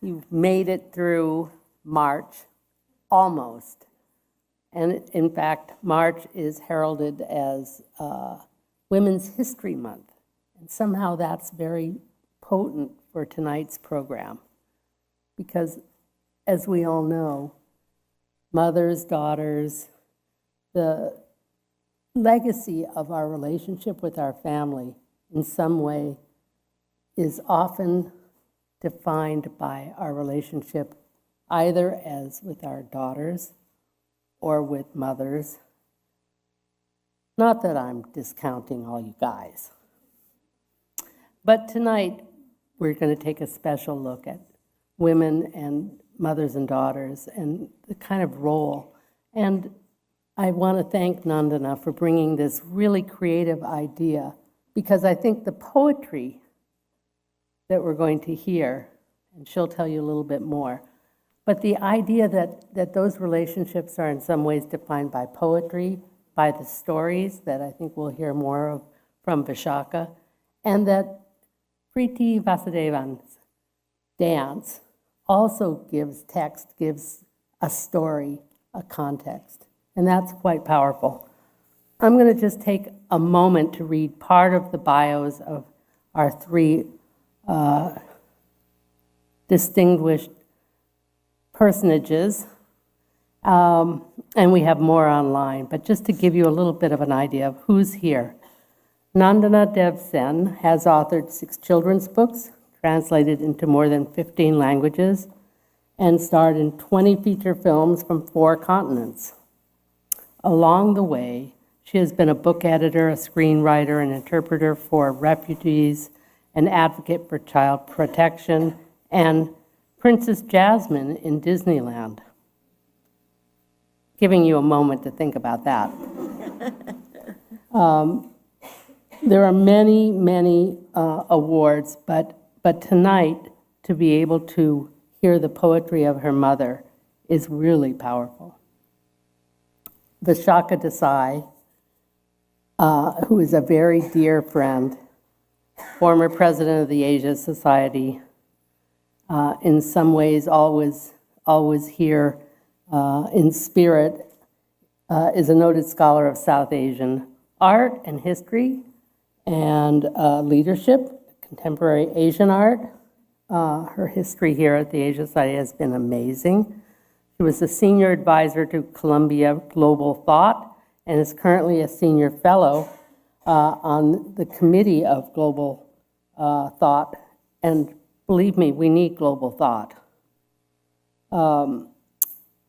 You've made it through March, almost. And in fact, March is heralded as Women's History Month. And somehow that's very potent for tonight's program. Because as we all know, mothers, daughters, the legacy of our relationship with our family in some way is often defined by our relationship either as with our daughters or with mothers. Not that I'm discounting all you guys. But tonight, we're going to take a special look at women and mothers and daughters and the kind of role. And I want to thank Nandana for bringing this really creative idea, because I think the poetry that we're going to hear, and she'll tell you a little bit more, but the idea that those relationships are in some ways defined by poetry, by the stories that I think we'll hear more of from Vishakha, and that Preeti Vasudevan's dance also gives text, gives a story, a context. And that's quite powerful. I'm going to just take a moment to read part of the bios of our three distinguished personages. And we have more online, but just to give you a little bit of an idea of who's here. Nandana Dev Sen has authored 6 children's books, translated into more than 15 languages, and starred in 20 feature films from 4 continents. Along the way, she has been a book editor, a screenwriter, an interpreter for refugees, an advocate for child protection, and Princess Jasmine in Disneyland. Giving you a moment to think about that. There are many, many awards, but tonight, to be able to hear the poetry of her mother is really powerful. Vishakha Desai, who is a very dear friend, former president of the Asia Society, in some ways always here in spirit, is a noted scholar of South Asian art and history and leadership, contemporary Asian art. Her history here at the Asia Society has been amazing. She was a senior advisor to Columbia Global Thought and is currently a senior fellow on the committee of global thought. And believe me, we need global thought.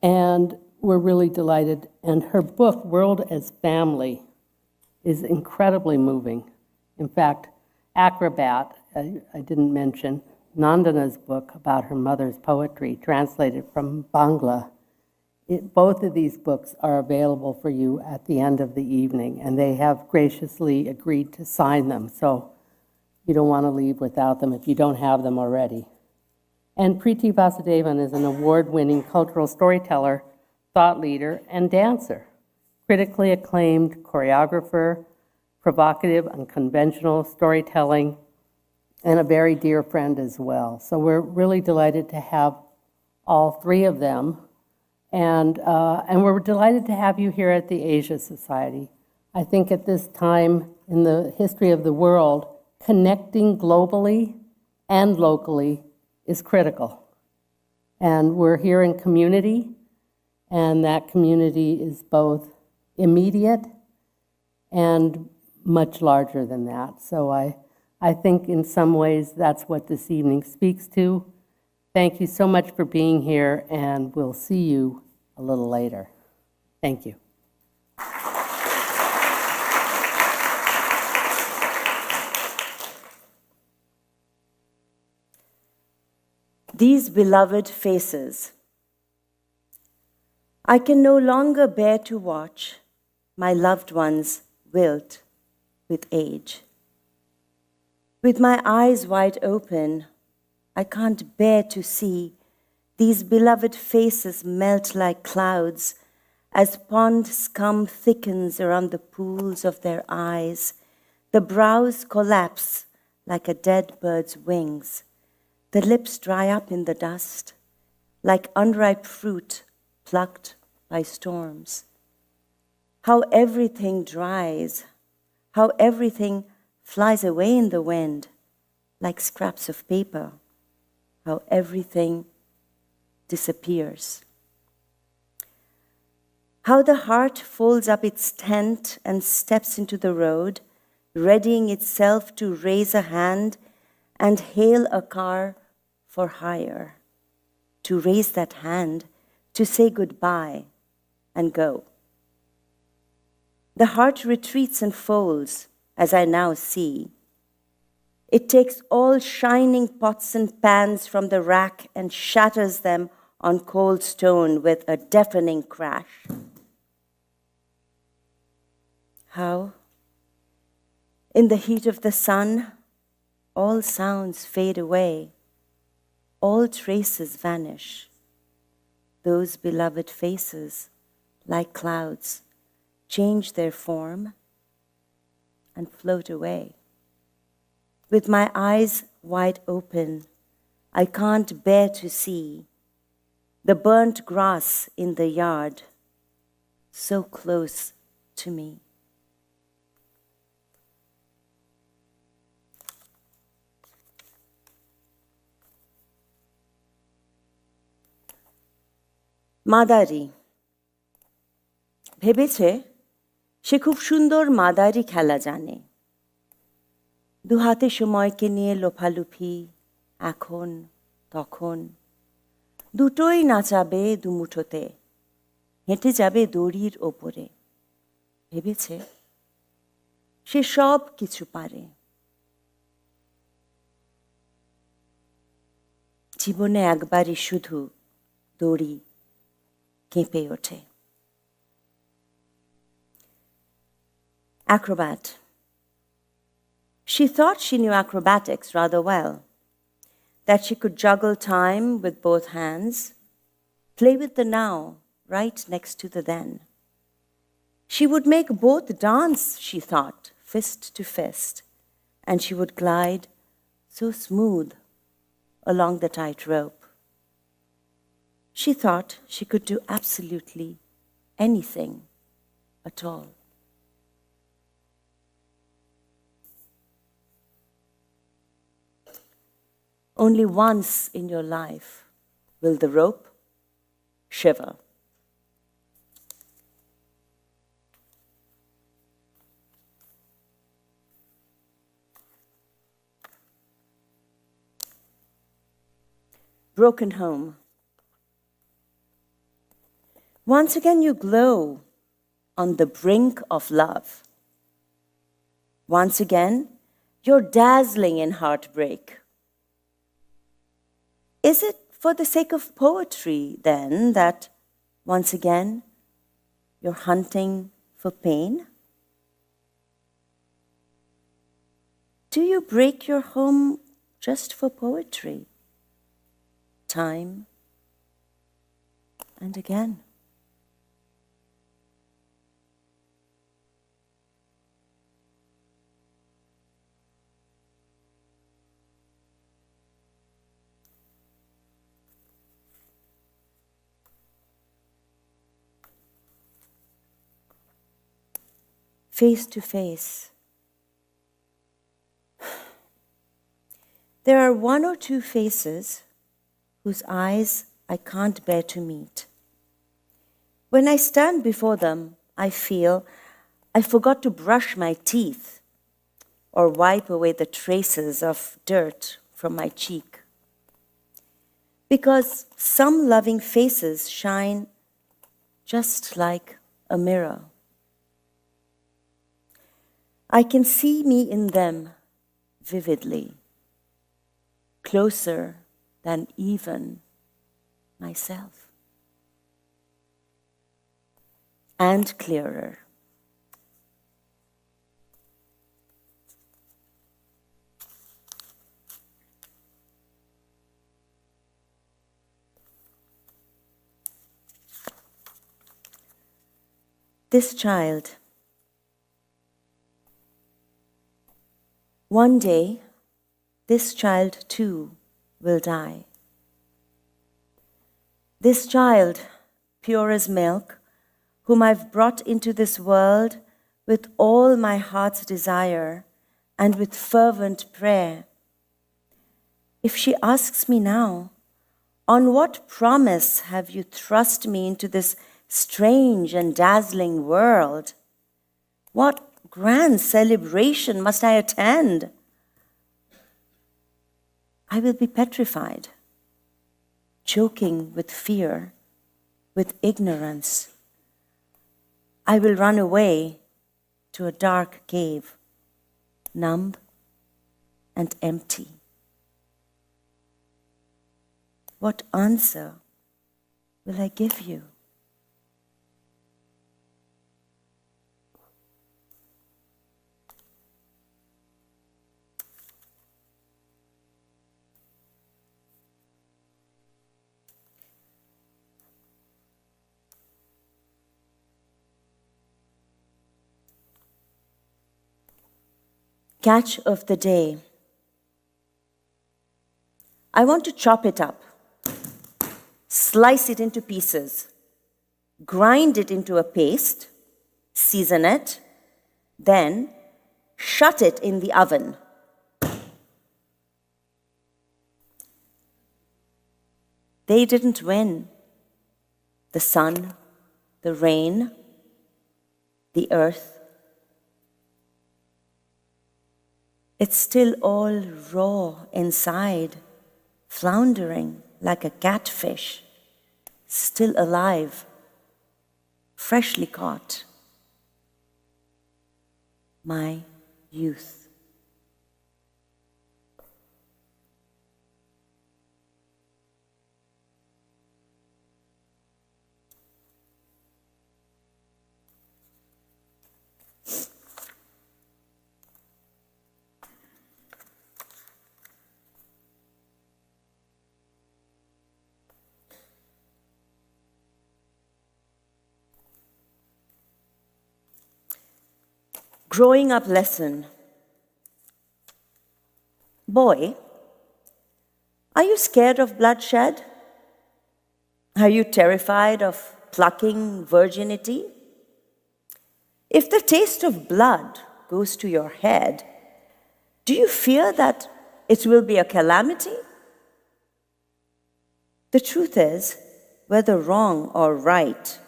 And we're really delighted. And her book, World as Family, is incredibly moving. In fact, Acrobat, I didn't mention, Nandana's book about her mother's poetry, translated from Bangla. Both of these books are available for you at the end of the evening, and they have graciously agreed to sign them, so you don't want to leave without them if you don't have them already. And Preeti Vasudevan is an award-winning cultural storyteller, thought leader, and dancer, critically acclaimed choreographer, provocative, unconventional storytelling, and a very dear friend as well. So we're really delighted to have all 3 of them. And we're delighted to have you here at the Asia Society. I think at this time in the history of the world, connecting globally and locally is critical. And we're here in community, and that community is both immediate and much larger than that. So I think in some ways that's what this evening speaks to. Thank you so much for being here, and we'll see you a little later. Thank you. These beloved faces. I can no longer bear to watch my loved ones wilt with age. With my eyes wide open, I can't bear to see these beloved faces melt like clouds as pond scum thickens around the pools of their eyes. The brows collapse like a dead bird's wings. The lips dry up in the dust, like unripe fruit plucked by storms. How everything dries, how everything flies away in the wind, like scraps of paper, how everything disappears. How the heart folds up its tent and steps into the road, readying itself to raise a hand and hail a car for hire, to raise that hand, to say goodbye and go. The heart retreats and folds, as I now see. It takes all shining pots and pans from the rack and shatters them on cold stone with a deafening crash. How, in the heat of the sun, all sounds fade away, all traces vanish. Those beloved faces, like clouds, change their form and float away. With my eyes wide open, I can't bear to see the burnt grass in the yard, so close to me. মাদারি ভেবেছে সে খুব সুন্দর মাদারি খেলা জানে। দু হাতে সময়কে নিয়ে লোফালুফি এখন তখন দুটোই নাচাবে দুমুঠোতে, হেঁটে যাবে দড়ির ওপরে। ভেবেছে সে সব কিছু পারে। জীবনে একবারই শুধু দড়ি কেঁপে ওঠে। Acrobat. She thought she knew acrobatics rather well, that she could juggle time with both hands, play with the now right next to the then. She would make both dance, she thought, fist to fist, and she would glide so smooth along the tight rope. She thought she could do absolutely anything at all. Only once in your life will the rope shiver. Broken home. Once again you glow on the brink of love. Once again, you're dazzling in heartbreak. Is it for the sake of poetry, then, that once again you're hunting for pain? Do you break your home just for poetry? Time and again. Face to face. There are one or two faces whose eyes I can't bear to meet. When I stand before them, I feel I forgot to brush my teeth or wipe away the traces of dirt from my cheek. Because some loving faces shine just like a mirror. I can see me in them vividly, closer than even myself, and clearer. This child, one day, this child too will die. This child, pure as milk, whom I've brought into this world with all my heart's desire and with fervent prayer, if she asks me now, on what promise have you thrust me into this strange and dazzling world? What grand celebration must I attend? I will be petrified, choking with fear, with ignorance. I will run away to a dark cave, numb and empty. What answer will I give you? Catch of the day. I want to chop it up, slice it into pieces, grind it into a paste, season it, then shut it in the oven. They didn't win. The sun, the rain, the earth. It's still all raw inside, floundering like a catfish, still alive, freshly caught. My youth. Growing up lesson. Boy, are you scared of bloodshed? Are you terrified of plucking virginity? If the taste of blood goes to your head, do you fear that it will be a calamity? The truth is, whether wrong or right,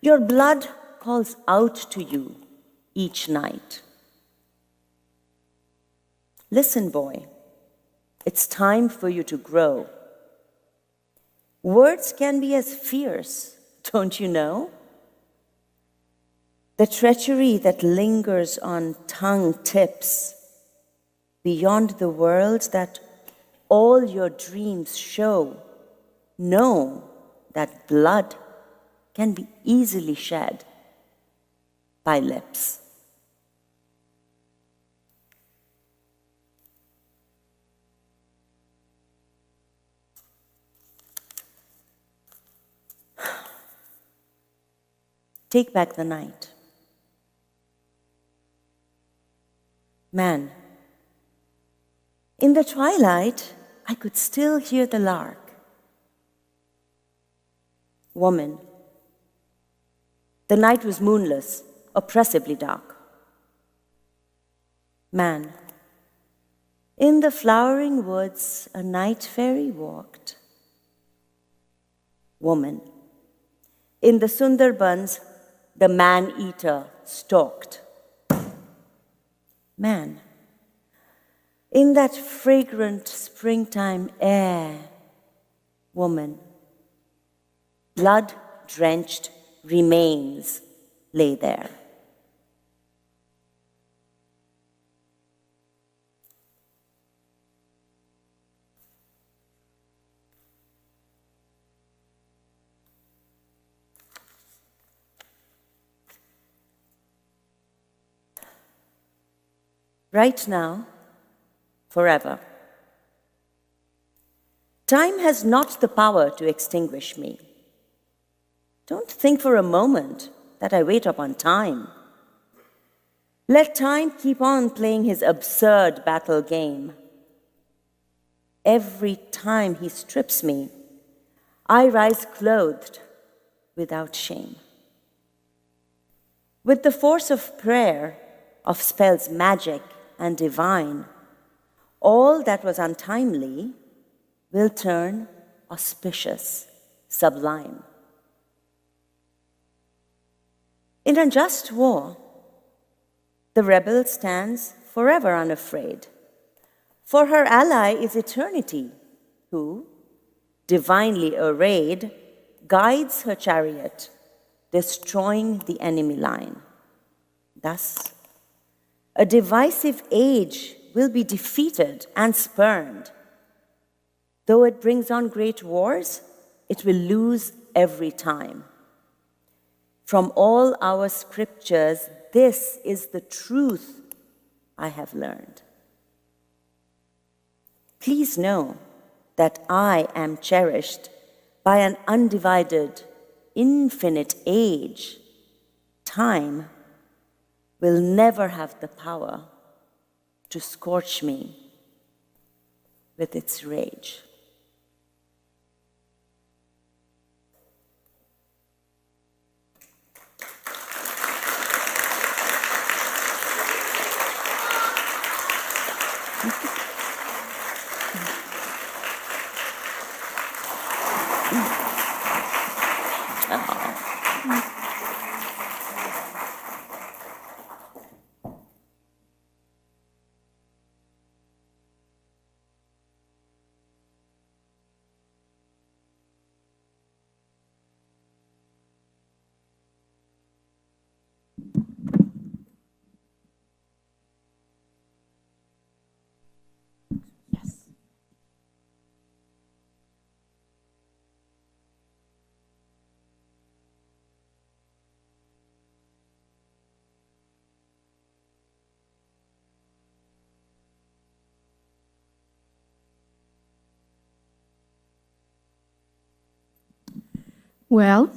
your blood calls out to you each night. Listen, boy, it's time for you to grow. Words can be as fierce, don't you know? The treachery that lingers on tongue tips, beyond the world that all your dreams show, know that blood can be easily shed by lips. Take back the night. Man, in the twilight, I could still hear the lark. Woman, the night was moonless, oppressively dark. Man, in the flowering woods, a night fairy walked. Woman, in the Sundarbans, the man-eater stalked. Man, in that fragrant springtime air, woman, blood-drenched remains lay there. Right now, forever. Time has not the power to extinguish me. Don't think for a moment that I wait upon time. Let time keep on playing his absurd battle game. every time he strips me, I rise clothed without shame. With the force of prayer, of spells magic and divine, all that was untimely will turn auspicious, sublime. In a just war, the rebel stands forever unafraid, for her ally is eternity, who, divinely arrayed, guides her chariot, destroying the enemy line. Thus, a divisive age will be defeated and spurned. Though it brings on great wars, it will lose every time. From all our scriptures, this is the truth I have learned. Please know that I am cherished by an undivided, infinite age. Time will never have the power to scorch me with its rage. Well,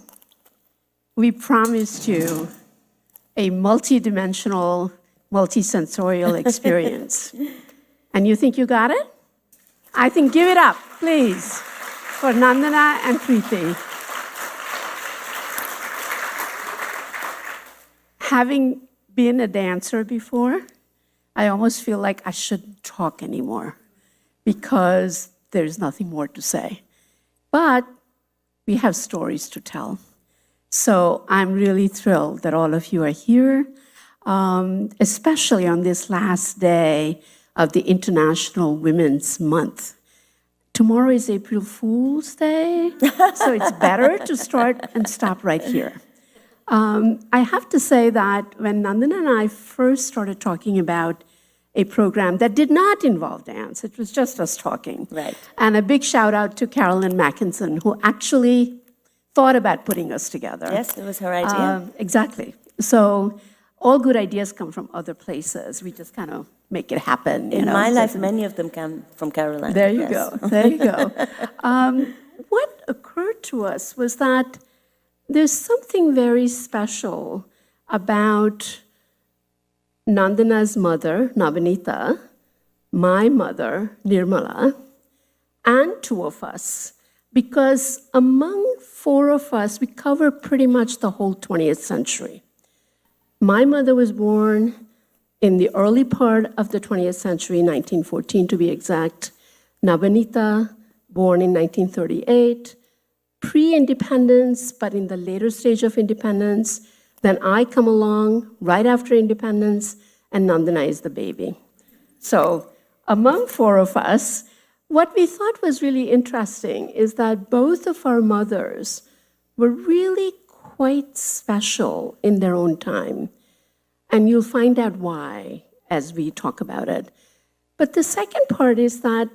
we promised you a multidimensional, multisensorial experience. And you think you got it? I think give it up, please, for Nandana and Preeti. Having been a dancer before, I almost feel like I shouldn't talk anymore because there's nothing more to say. But we have stories to tell. So I'm really thrilled that all of you are here, especially on this last day of the International Women's Month. Tomorrow is April Fool's Day, so it's better to start and stop right here. I have to say that when Nandana and I first started talking about a program that did not involve dance. It was just us talking. Right. And a big shout out to Carolyn Mackinson, who actually thought about putting us together. Yes, it was her idea. Exactly. So all good ideas come from other places. We just kind of make it happen. In my life, many of them come from Carolyn. There you go. There you go. What occurred to us was that there's something very special about Nandana's mother, Navanita, my mother, Nirmala, and two of us, because among four of us, we cover pretty much the whole 20th century. My mother was born in the early part of the 20th century, 1914 to be exact. Navanita, born in 1938, pre-independence, but in the later stage of independence. Then I come along right after independence, and Nandana is the baby. So among four of us, what we thought was really interesting is that both of our mothers were really quite special in their own time. And you'll find out why as we talk about it. But the second part is that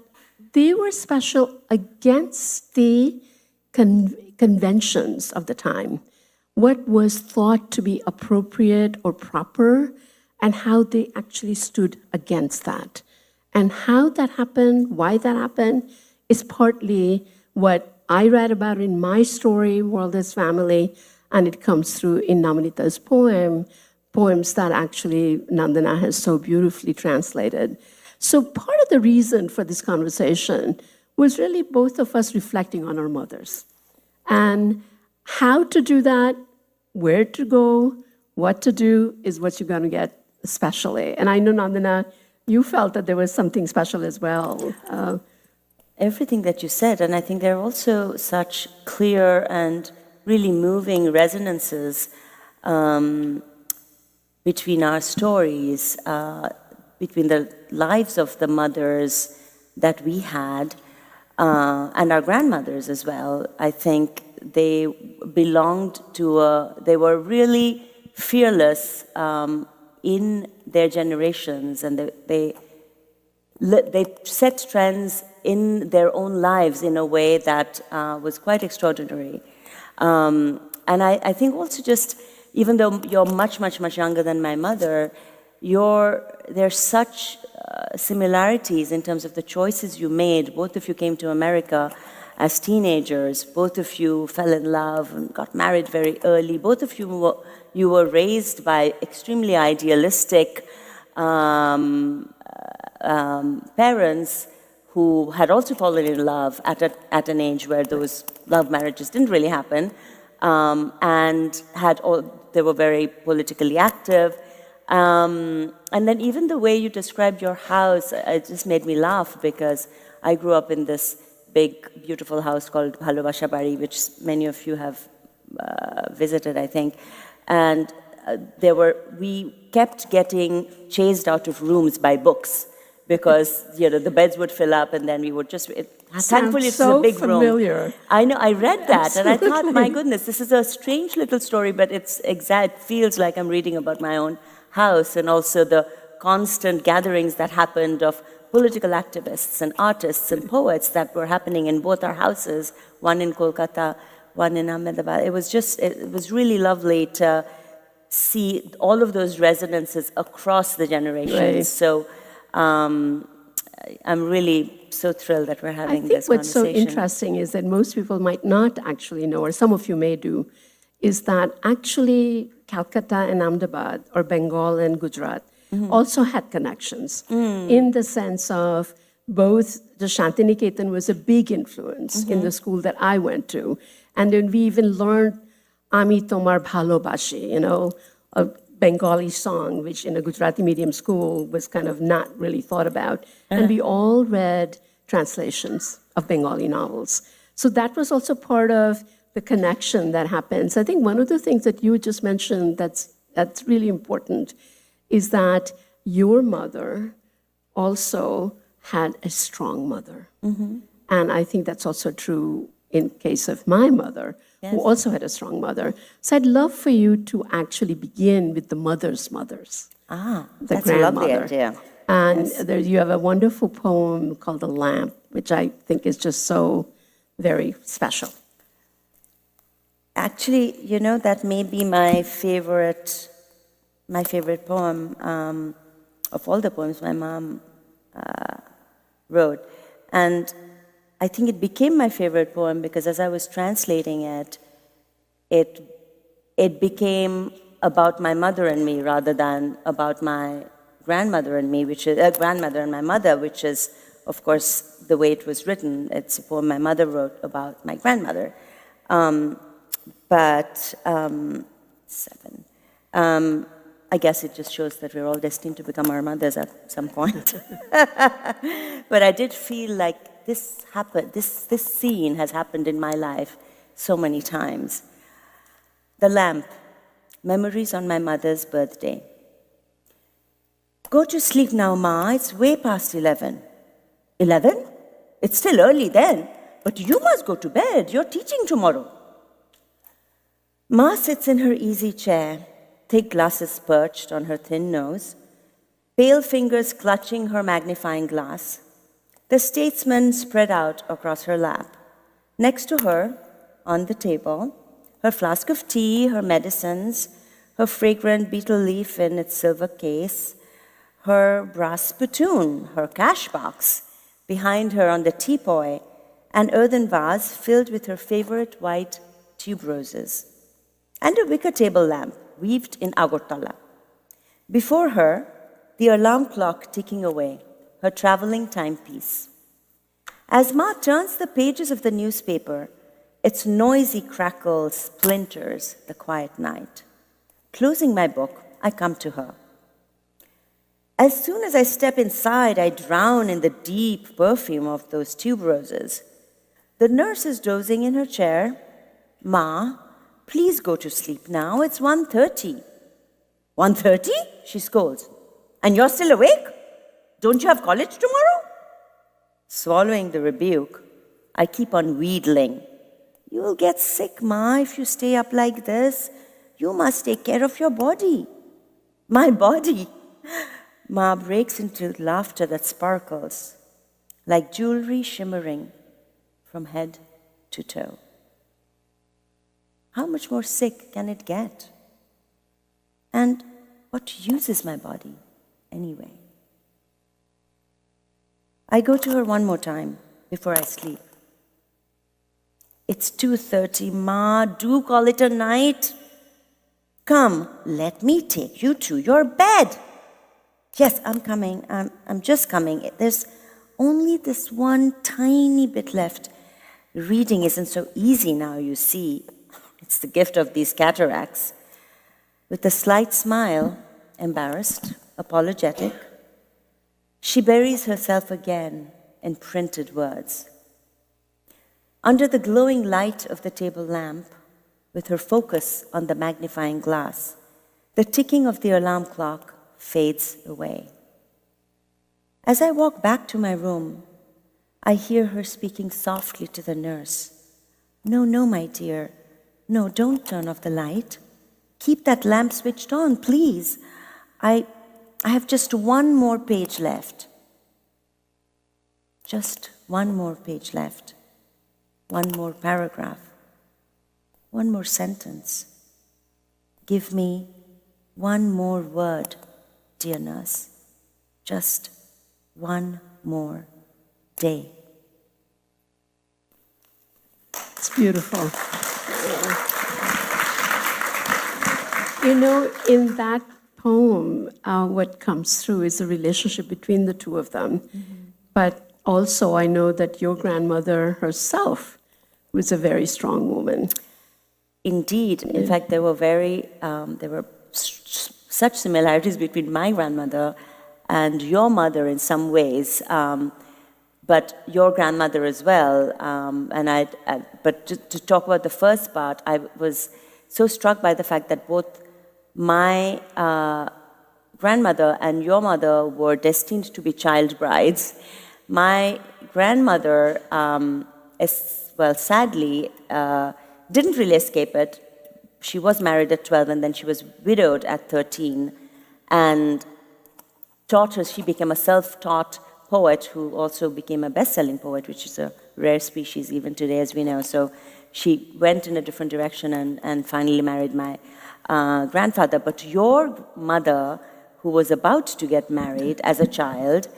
they were special against the conventions of the time. What was thought to be appropriate or proper, and how they actually stood against that. And how that happened, why that happened, is partly what I read about in my story, World as Family, and it comes through in Namanita's poems that actually Nandana has so beautifully translated. So part of the reason for this conversation was really both of us reflecting on our mothers and how to do that, where to go, what to do is what you're going to get especially. And I know, Nandana, you felt that there was something special as well. Everything that you said, and I think there are also such clear and really moving resonances between our stories, between the lives of the mothers that we had and our grandmothers as well. I think they belonged to they were really fearless in their generations, and they set trends in their own lives in a way that was quite extraordinary. And I think also just, even though you're much, much, much younger than my mother, there's such similarities in terms of the choices you made. Both of you came to America as teenagers. Both of you fell in love and got married very early. Both of you were raised by extremely idealistic parents who had also fallen in love at an age where those love marriages didn't really happen, and they were very politically active. And then even the way you described your house, it just made me laugh, because I grew up in this big, beautiful house called Bhalobasha Bari, which many of you have visited, I think. And we kept getting chased out of rooms by books, because the beds would fill up, and then we would just. Thankfully, it's a big familiar. room. I know. I read that, Absolutely. and I thought, my goodness, this is a strange little story, but it feels like I'm reading about my own house, and also the constant gatherings that happened of political activists and artists and poets that were happening in both our houses, one in Kolkata, one in Ahmedabad. It was really lovely to see all of those resonances across the generations. Right. So I'm really so thrilled that we're having this conversation. I think what's so interesting is that most people might not actually know, or some of you may do, is that actually Calcutta and Ahmedabad, or Bengal and Gujarat, also had connections in the sense of both the Shantiniketan was a big influence in the school that I went to. And then we even learned Ami Tomar Bhalobashi, a Bengali song, which in a Gujarati medium school was kind of not really thought about. And we all read translations of Bengali novels. So that was also part of the connection that happens. I think one of the things that you just mentioned that's really important is that your mother also had a strong mother. And I think that's also true in case of my mother, who also had a strong mother. So I'd love for you to actually begin with the mother's mothers. That's a lovely idea. And you have a wonderful poem called The Lamp, which I think is just so very special. Actually, that may be my favorite poem of all the poems my mom wrote. And I think it became my favorite poem because as I was translating it, it became about my mother and me rather than about my grandmother and me, which is grandmother and my mother, which is, of course, the way it was written. It's a poem my mother wrote about my grandmother. I guess it just shows that we're all destined to become our mothers at some point. But I did feel like this happened. This scene has happened in my life so many times. The Lamp, memories on my mother's birthday. Go to sleep now, Ma. It's way past 11. 11? It's still early then. But you must go to bed. You're teaching tomorrow. Ma sits in her easy chair, thick glasses perched on her thin nose, pale fingers clutching her magnifying glass, the statesman spread out across her lap. Next to her, on the table, her flask of tea, her medicines, her fragrant betel leaf in its silver case, her brass spittoon, her cash box, behind her on the teapoy, an earthen vase filled with her favorite white tuberoses, and a wicker table lamp weaved in Agartala. Before her, the alarm clock ticking away, her traveling timepiece. As Ma turns the pages of the newspaper, its noisy crackle splinters the quiet night. Closing my book, I come to her. As soon as I step inside, I drown in the deep perfume of those tuberoses. The nurse is dozing in her chair. Ma, please go to sleep now. It's 1:30. 1:30? She scolds. And you're still awake? Don't you have college tomorrow? Swallowing the rebuke, I keep on wheedling. You will get sick, Ma, if you stay up like this. You must take care of your body. My body? Ma breaks into laughter that sparkles, like jewelry shimmering from head to toe. How much more sick can it get? And what use is my body anyway? I go to her one more time before I sleep. It's 2:30, Ma, do call it a night. Come, let me take you to your bed. Yes, I'm coming. I'm just coming. There's only this one tiny bit left. Reading isn't so easy now, you see. It's the gift of these cataracts. With a slight smile, embarrassed, apologetic, she buries herself again in printed words. Under the glowing light of the table lamp, with her focus on the magnifying glass, the ticking of the alarm clock fades away. As I walk back to my room, I hear her speaking softly to the nurse. No, my dear. No, don't turn off the light. Keep that lamp switched on, please. I have just one more page left. Just one more page left. One more paragraph. One more sentence. Give me one more word, dear nurse. Just one more day. It's beautiful. You know, in that poem, what comes through is the relationship between the two of them. Mm-hmm. But also, I know that your grandmother herself was a very strong woman. Indeed. In fact, there were such similarities between my grandmother and your mother in some ways, but your grandmother as well. But to talk about the first part, I was so struck by the fact that both my grandmother and your mother were destined to be child brides. My grandmother, sadly, didn't really escape it. She was married at 12 and then she was widowed at 13 and she became a self-taught poet who also became a best-selling poet, which is a rare species even today, as we know. So she went in a different direction and finally married my grandfather. But your mother, who was about to get married as a child,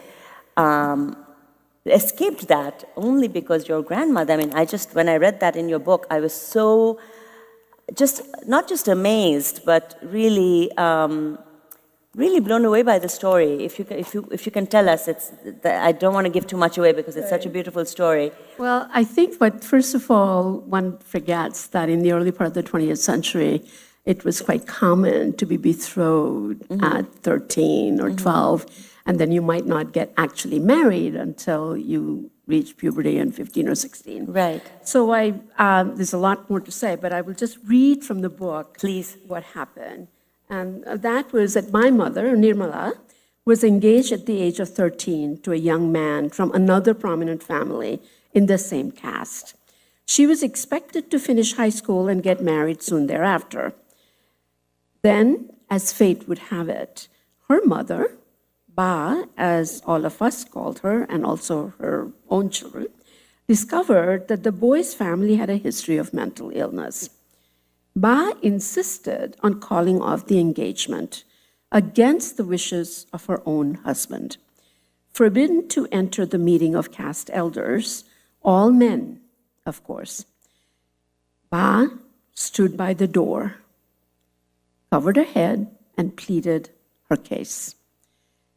escaped that only because your grandmother, when I read that in your book, I was so not just amazed, but really blown away by the story. If you can tell us, I don't want to give too much away because it's such a beautiful story. Well, I think first of all, one forgets that in the early part of the 20th century, it was quite common to be betrothed at 13 or 12, and then you might not get actually married until you reach puberty in 15 or 16. Right. So there's a lot more to say, but I will just read from the book, please, what happened. And that was that my mother, Nirmala, was engaged at the age of 13 to a young man from another prominent family in the same caste. She was expected to finish high school and get married soon thereafter. Then, as fate would have it, her mother, Ba, as all of us called her, and also her own children, discovered that the boy's family had a history of mental illness. Ba insisted on calling off the engagement against the wishes of her own husband. Forbidden to enter the meeting of caste elders, all men, of course, Ba stood by the door, covered her head, and pleaded her case.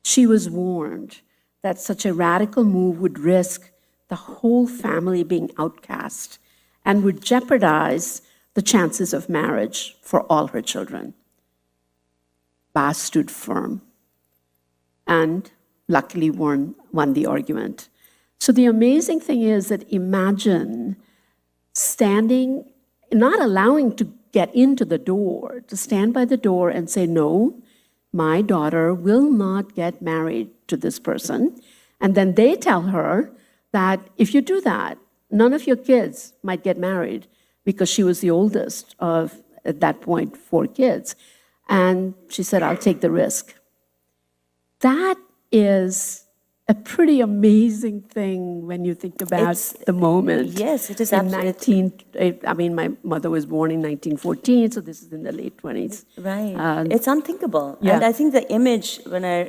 She was warned that such a radical move would risk the whole family being outcast and would jeopardize the chances of marriage for all her children. Bas stood firm and luckily won the argument. So the amazing thing is that imagine standing, not allowing to get into the door, to stand by the door and say, no, my daughter will not get married to this person. And then they tell her that if you do that, none of your kids might get married, because she was the oldest of, at that point, 4 kids. And she said, I'll take the risk. That is a pretty amazing thing when you think about the moment. Yes, it is in absolutely. I mean, my mother was born in 1914, so this is in the late 20s. Right. It's unthinkable. Yeah. And I think the image, when I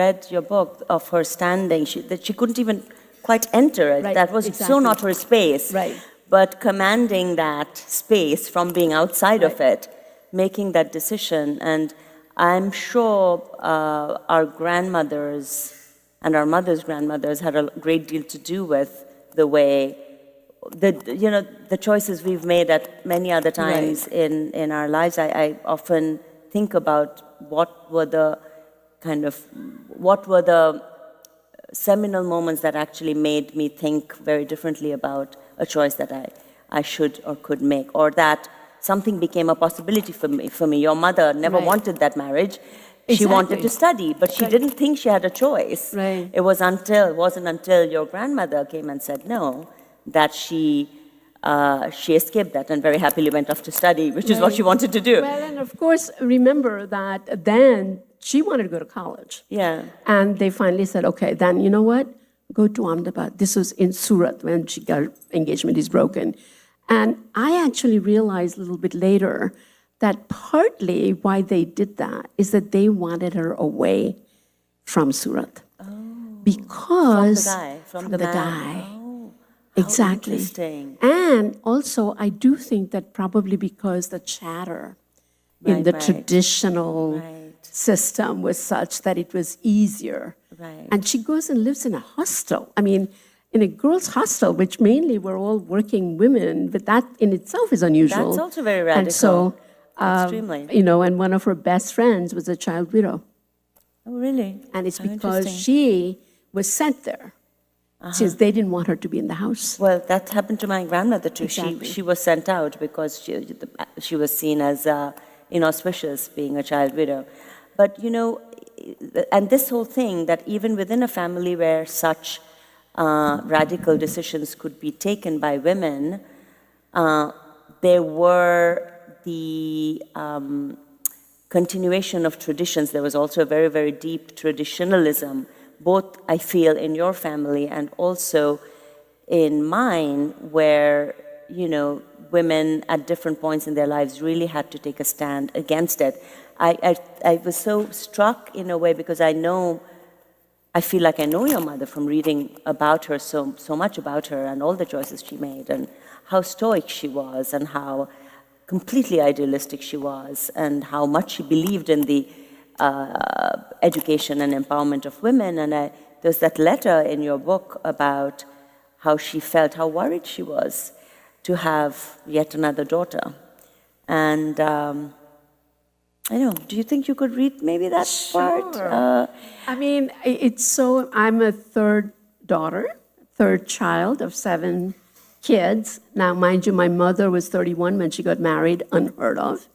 read your book, of her standing, that she couldn't even quite enter it. Right, That was exactly. so not her space. Right. But commanding that space from being outside of it, making that decision. And I'm sure our grandmothers and our mothers' grandmothers had a great deal to do with the way, the choices we've made at many other times in our lives. I often think about what were the seminal moments that actually made me think very differently about a choice that I should or could make, or that something became a possibility for me. Your mother never wanted that marriage. She wanted to study, but she didn't think she had a choice. Right. It wasn't until your grandmother came and said no that she escaped that and very happily went off to study, which is what she wanted to do. Well, and of course, remember that then she wanted to go to college. Yeah. And they finally said, okay, then you know what? Go to Ahmedabad. This was in Surat when her engagement is broken. And I actually realized a little bit later that partly why they did that is that they wanted her away from Surat. Oh. Because from the guy. Oh, exactly. Interesting. And also, I do think that probably because the chatter in the traditional system was such that it was easier. Right. And she goes and lives in a hostel. I mean, in a girls' hostel, which mainly were all working women, but that in itself is unusual. That's also very radical. And so, extremely. And one of her best friends was a child widow. Oh, really? And it's because she was sent there, since they didn't want her to be in the house. Well, that happened to my grandmother too. Exactly. She was sent out because she was seen as inauspicious, being a child widow. But, and this whole thing that even within a family where such radical decisions could be taken by women, there were the continuation of traditions. There was also a very, very deep traditionalism, both, I feel, in your family and also in mine, where, women at different points in their lives really had to take a stand against it. I was so struck in a way because I feel like I know your mother from reading about her, so much about her and all the choices she made and how stoic she was and how completely idealistic she was and how much she believed in the education and empowerment of women. And there's that letter in your book about how she felt, how worried she was to have yet another daughter. And I know, do you think you could read maybe that part? I mean, I'm a third child of 7 kids. Now, mind you, my mother was 31 when she got married, unheard of,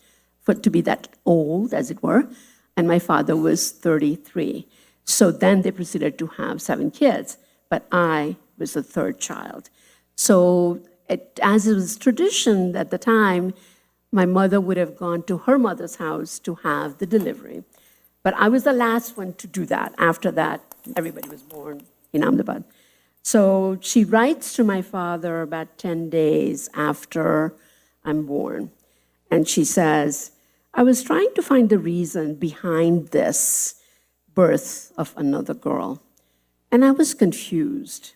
to be that old, as it were, and my father was 33. So then they proceeded to have 7 kids, but I was the third child. So as it was tradition at the time, my mother would have gone to her mother's house to have the delivery. But I was the last one to do that. After that, everybody was born in Ahmedabad. So she writes to my father about 10 days after I'm born. And she says, I was trying to find the reason behind this birth of another girl. And I was confused.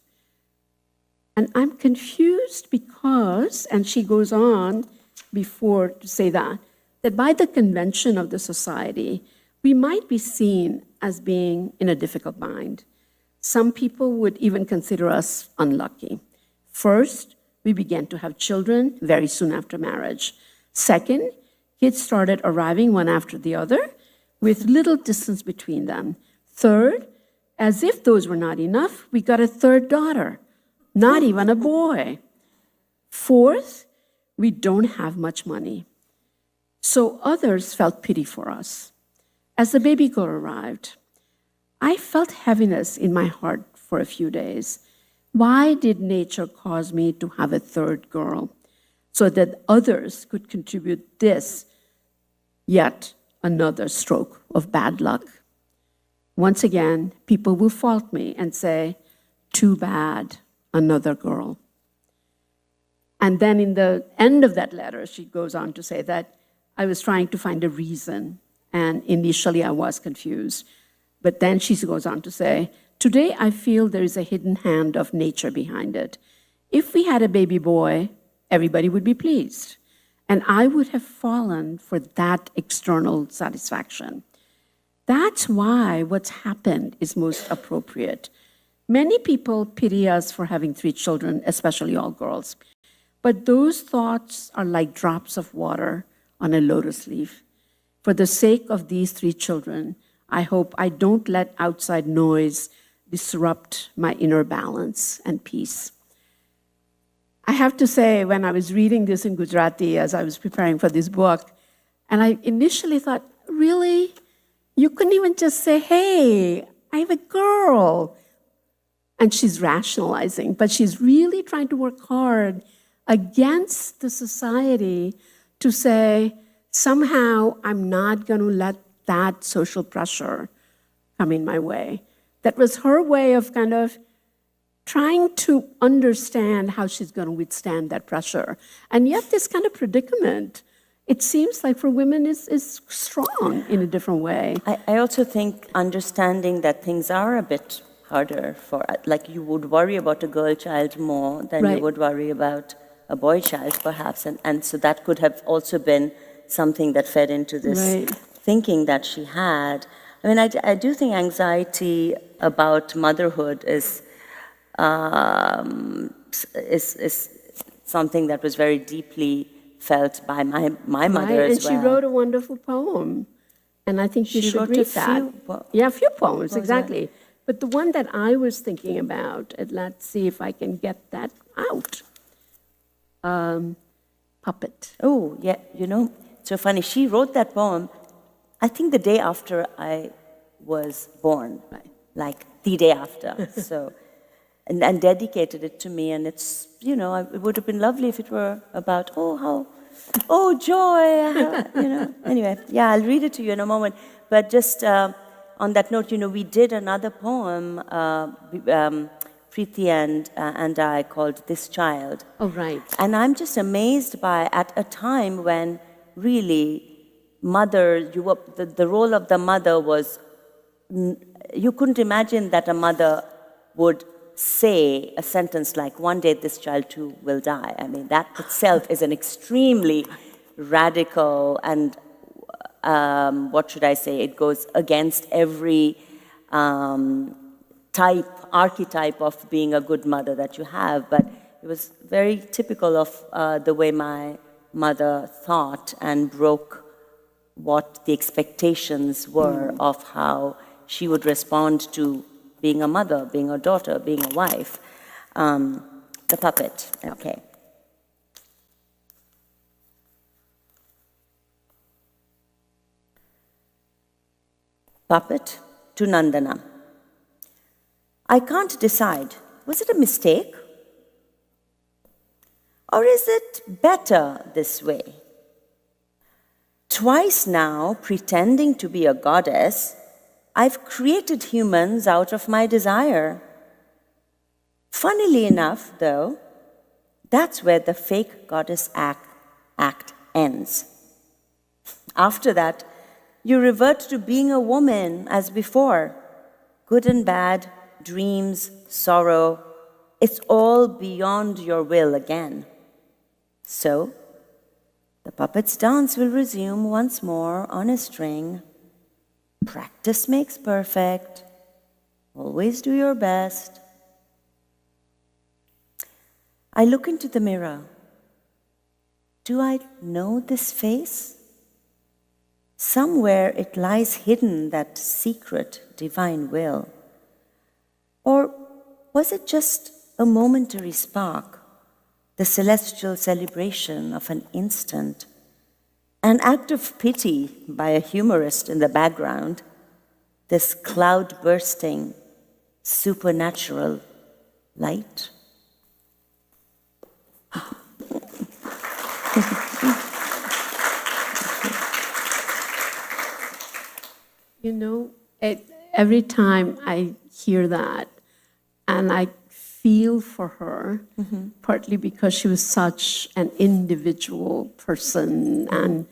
And I'm confused because, and she goes on before to say that by the convention of the society, we might be seen as being in a difficult bind, some people would even consider us unlucky. First, we began to have children very soon after marriage. Second, kids started arriving one after the other with little distance between them. Third, as if those were not enough, we got a third daughter, not even a boy. Fourth, we don't have much money. So others felt pity for us. As the baby girl arrived, I felt heaviness in my heart for a few days. Why did nature cause me to have a third girl? So that others could contribute this, yet another stroke of bad luck. Once again, people will fault me and say, too bad, another girl. And then in the end of that letter, she goes on to say that I was trying to find a reason, and initially I was confused. But then she goes on to say, today I feel there is a hidden hand of nature behind it. If we had a baby boy, everybody would be pleased. And I would have fallen for that external satisfaction. That's why what's happened is most appropriate. Many people pity us for having 3 children, especially all girls. But those thoughts are like drops of water on a lotus leaf. For the sake of these 3 children, I hope I don't let outside noise disrupt my inner balance and peace. I have to say, when I was reading this in Gujarati as I was preparing for this book, and I initially thought, really? You couldn't even just say, hey, I have a girl. And she's rationalizing, but she's really trying to work hard against the society to say, somehow I'm not going to let that social pressure come in my way. That was her way of kind of trying to understand how she's going to withstand that pressure. And yet this kind of predicament, it seems like for women is strong in a different way. I also think understanding that things are a bit harder for, like you would worry about a girl child more than you would worry about a boy child, perhaps. And so that could have also been something that fed into this thinking that she had. I mean, I do think anxiety about motherhood is something that was very deeply felt by my mother as well. And she wrote a wonderful poem. And I think you should read that. A few poems, exactly. But the one that I was thinking about, and let's see if I can get that out. Puppet. Oh, yeah, you know, so funny. She wrote that poem, I think the day after I was born, like the day after. So, and dedicated it to me. And it's, you know, it would have been lovely if it were about, joy, you know. Anyway, yeah, I'll read it to you in a moment. But just on that note, you know, we did another poem, Preeti and I, called This Child. Oh, right. And I'm just amazed by, at a time when really the role of the mother was, you couldn't imagine that a mother would say a sentence like, one day this child too will die. I mean, that itself is an extremely radical and, what should I say, it goes against every archetype of being a good mother that you have. But it was very typical of the way my mother thought and broke what the expectations were of how she would respond to being a mother, being a daughter, being a wife. The puppet, okay. Puppet to Nandana. I can't decide. Was it a mistake? Or is it better this way? Twice now, pretending to be a goddess, I've created humans out of my desire. Funnily enough, though, that's where the fake goddess act ends. After that, you revert to being a woman as before. Good and bad, dreams, sorrow, it's all beyond your will again. So, the puppet's dance will resume once more on a string. Practice makes perfect. Always do your best. I look into the mirror. Do I know this face? Somewhere it lies hidden, that secret divine will. Or was it just a momentary spark, the celestial celebration of an instant, an act of pity by a humorist in the background, this cloud-bursting, supernatural light? You know, every time I hear that, and I feel for her, partly because she was such an individual person and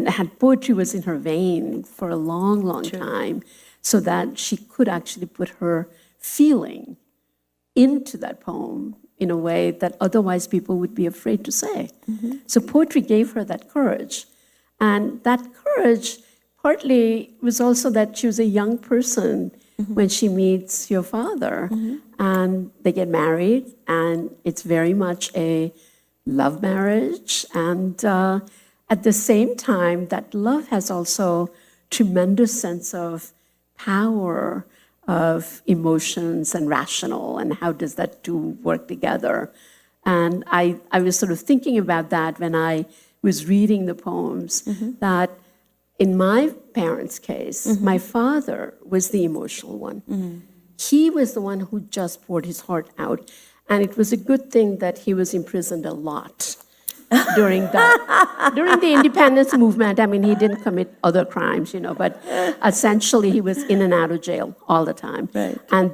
had poetry was in her vein for a long, long time, so that she could actually put her feeling into that poem in a way that otherwise people would be afraid to say. So poetry gave her that courage. And that courage partly was also that she was a young person when she meets your father, and they get married, and it's very much a love marriage. And at the same time, that love has also tremendous sense of power, of emotions and rational, and how does that two work together? And I was sort of thinking about that when I was reading the poems, that in my parents' case, my father was the emotional one. He was the one who just poured his heart out. And it was a good thing that he was imprisoned a lot during the independence movement. I mean, he didn't commit other crimes, but essentially he was in and out of jail all the time. Right. And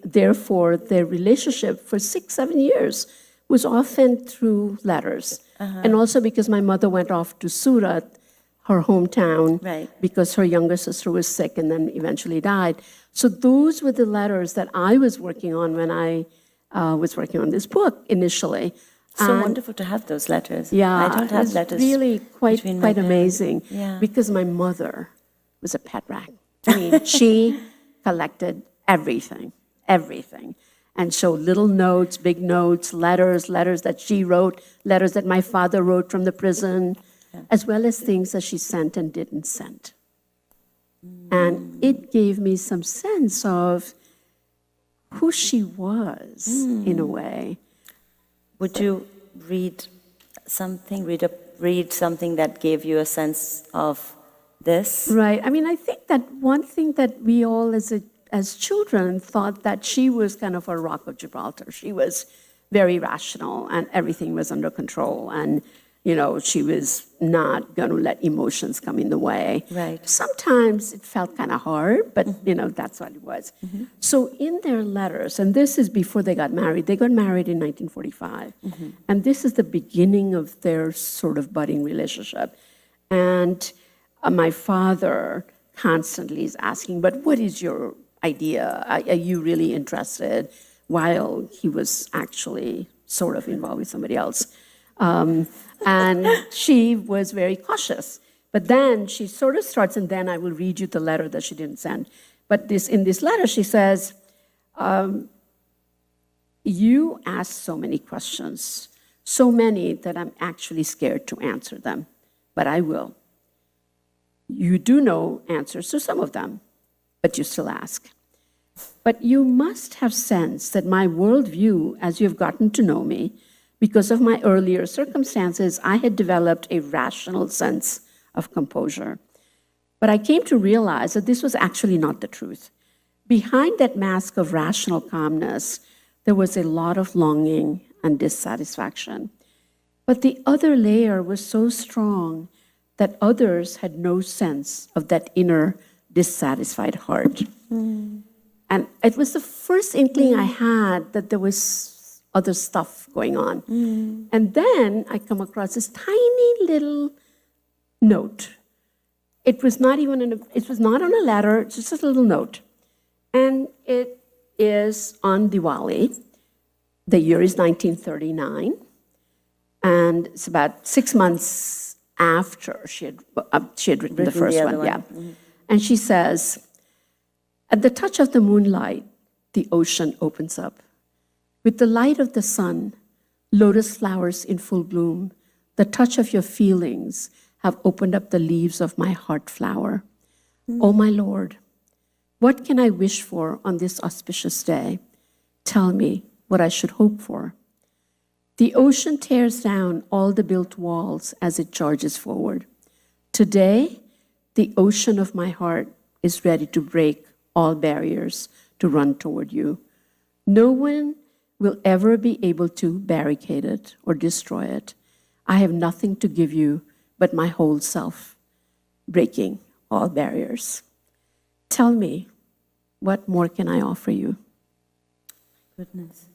therefore, their relationship for 6-7 years was often through letters. And also because my mother went off to Surat, her hometown, because her younger sister was sick and then eventually died. So those were the letters that I was working on when I was working on this book initially. So wonderful to have those letters. Yeah, I don't have letters. Really quite amazing. Yeah. Because my mother was a pet rat. I mean, she collected everything. And so little notes, big notes, letters that she wrote, letters that my father wrote from the prison, as well as things that she sent and didn't send. And it gave me some sense of who she was, in a way. Would you read something that gave you a sense of this? Right. I mean, I think that one thing that we all as children thought that she was kind of a rock of Gibraltar. She was very rational and everything was under control. And, she was not going to let emotions come in the way. Right. Sometimes it felt kind of hard, but, that's what it was. So in their letters, and this is before they got married in 1945. And this is the beginning of their sort of budding relationship. And my father constantly is asking, but what is your idea? Are you really interested? While he was actually sort of involved with somebody else. And she was very cautious. But then she sort of starts, and then I will read you the letter that she didn't send. But in this letter, she says, you ask so many questions, so many that I'm actually scared to answer them, but I will. You do know answers to some of them, but you still ask. But you must have sensed that my worldview, as you've gotten to know me, because of my earlier circumstances, I had developed a rational sense of composure. But I came to realize that this was actually not the truth. Behind that mask of rational calmness, there was a lot of longing and dissatisfaction. But the other layer was so strong that others had no sense of that inner dissatisfied heart. And it was the first inkling I had that there was other stuff going on. And then I come across this tiny little note. It was not on a letter, just a little note. And it is on Diwali. The year is 1939. And it's about 6 months after she had written the first one. And she says, At the touch of the moonlight, the ocean opens up. With the light of the sun, lotus flowers in full bloom, the touch of your feelings have opened up the leaves of my heart flower. Oh, my Lord, what can I wish for on this auspicious day? Tell me what I should hope for. The ocean tears down all the built walls as it charges forward. Today, the ocean of my heart is ready to break all barriers to run toward you. No one will ever be able to barricade it or destroy it. I have nothing to give you but my whole self, breaking all barriers. Tell me, what more can I offer you? Goodness,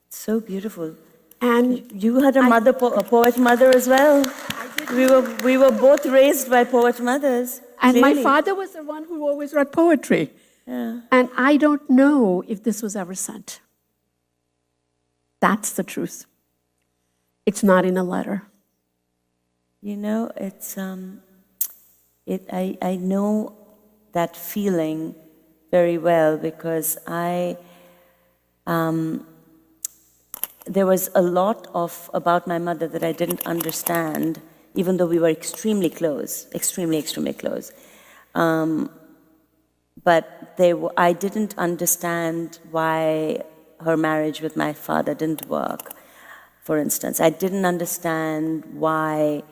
so beautiful. And you had a mother, a poet mother as well. We were both raised by poet mothers. And clearly. my father was the one who always wrote poetry. Yeah. And I don't know if this was ever sent. That's the truth. It's not in a letter. You know, it's I know that feeling very well because there was a lot about my mother that I didn't understand, even though we were extremely close, extremely close. But I didn't understand why her marriage with my father didn't work, for instance. I didn't understand why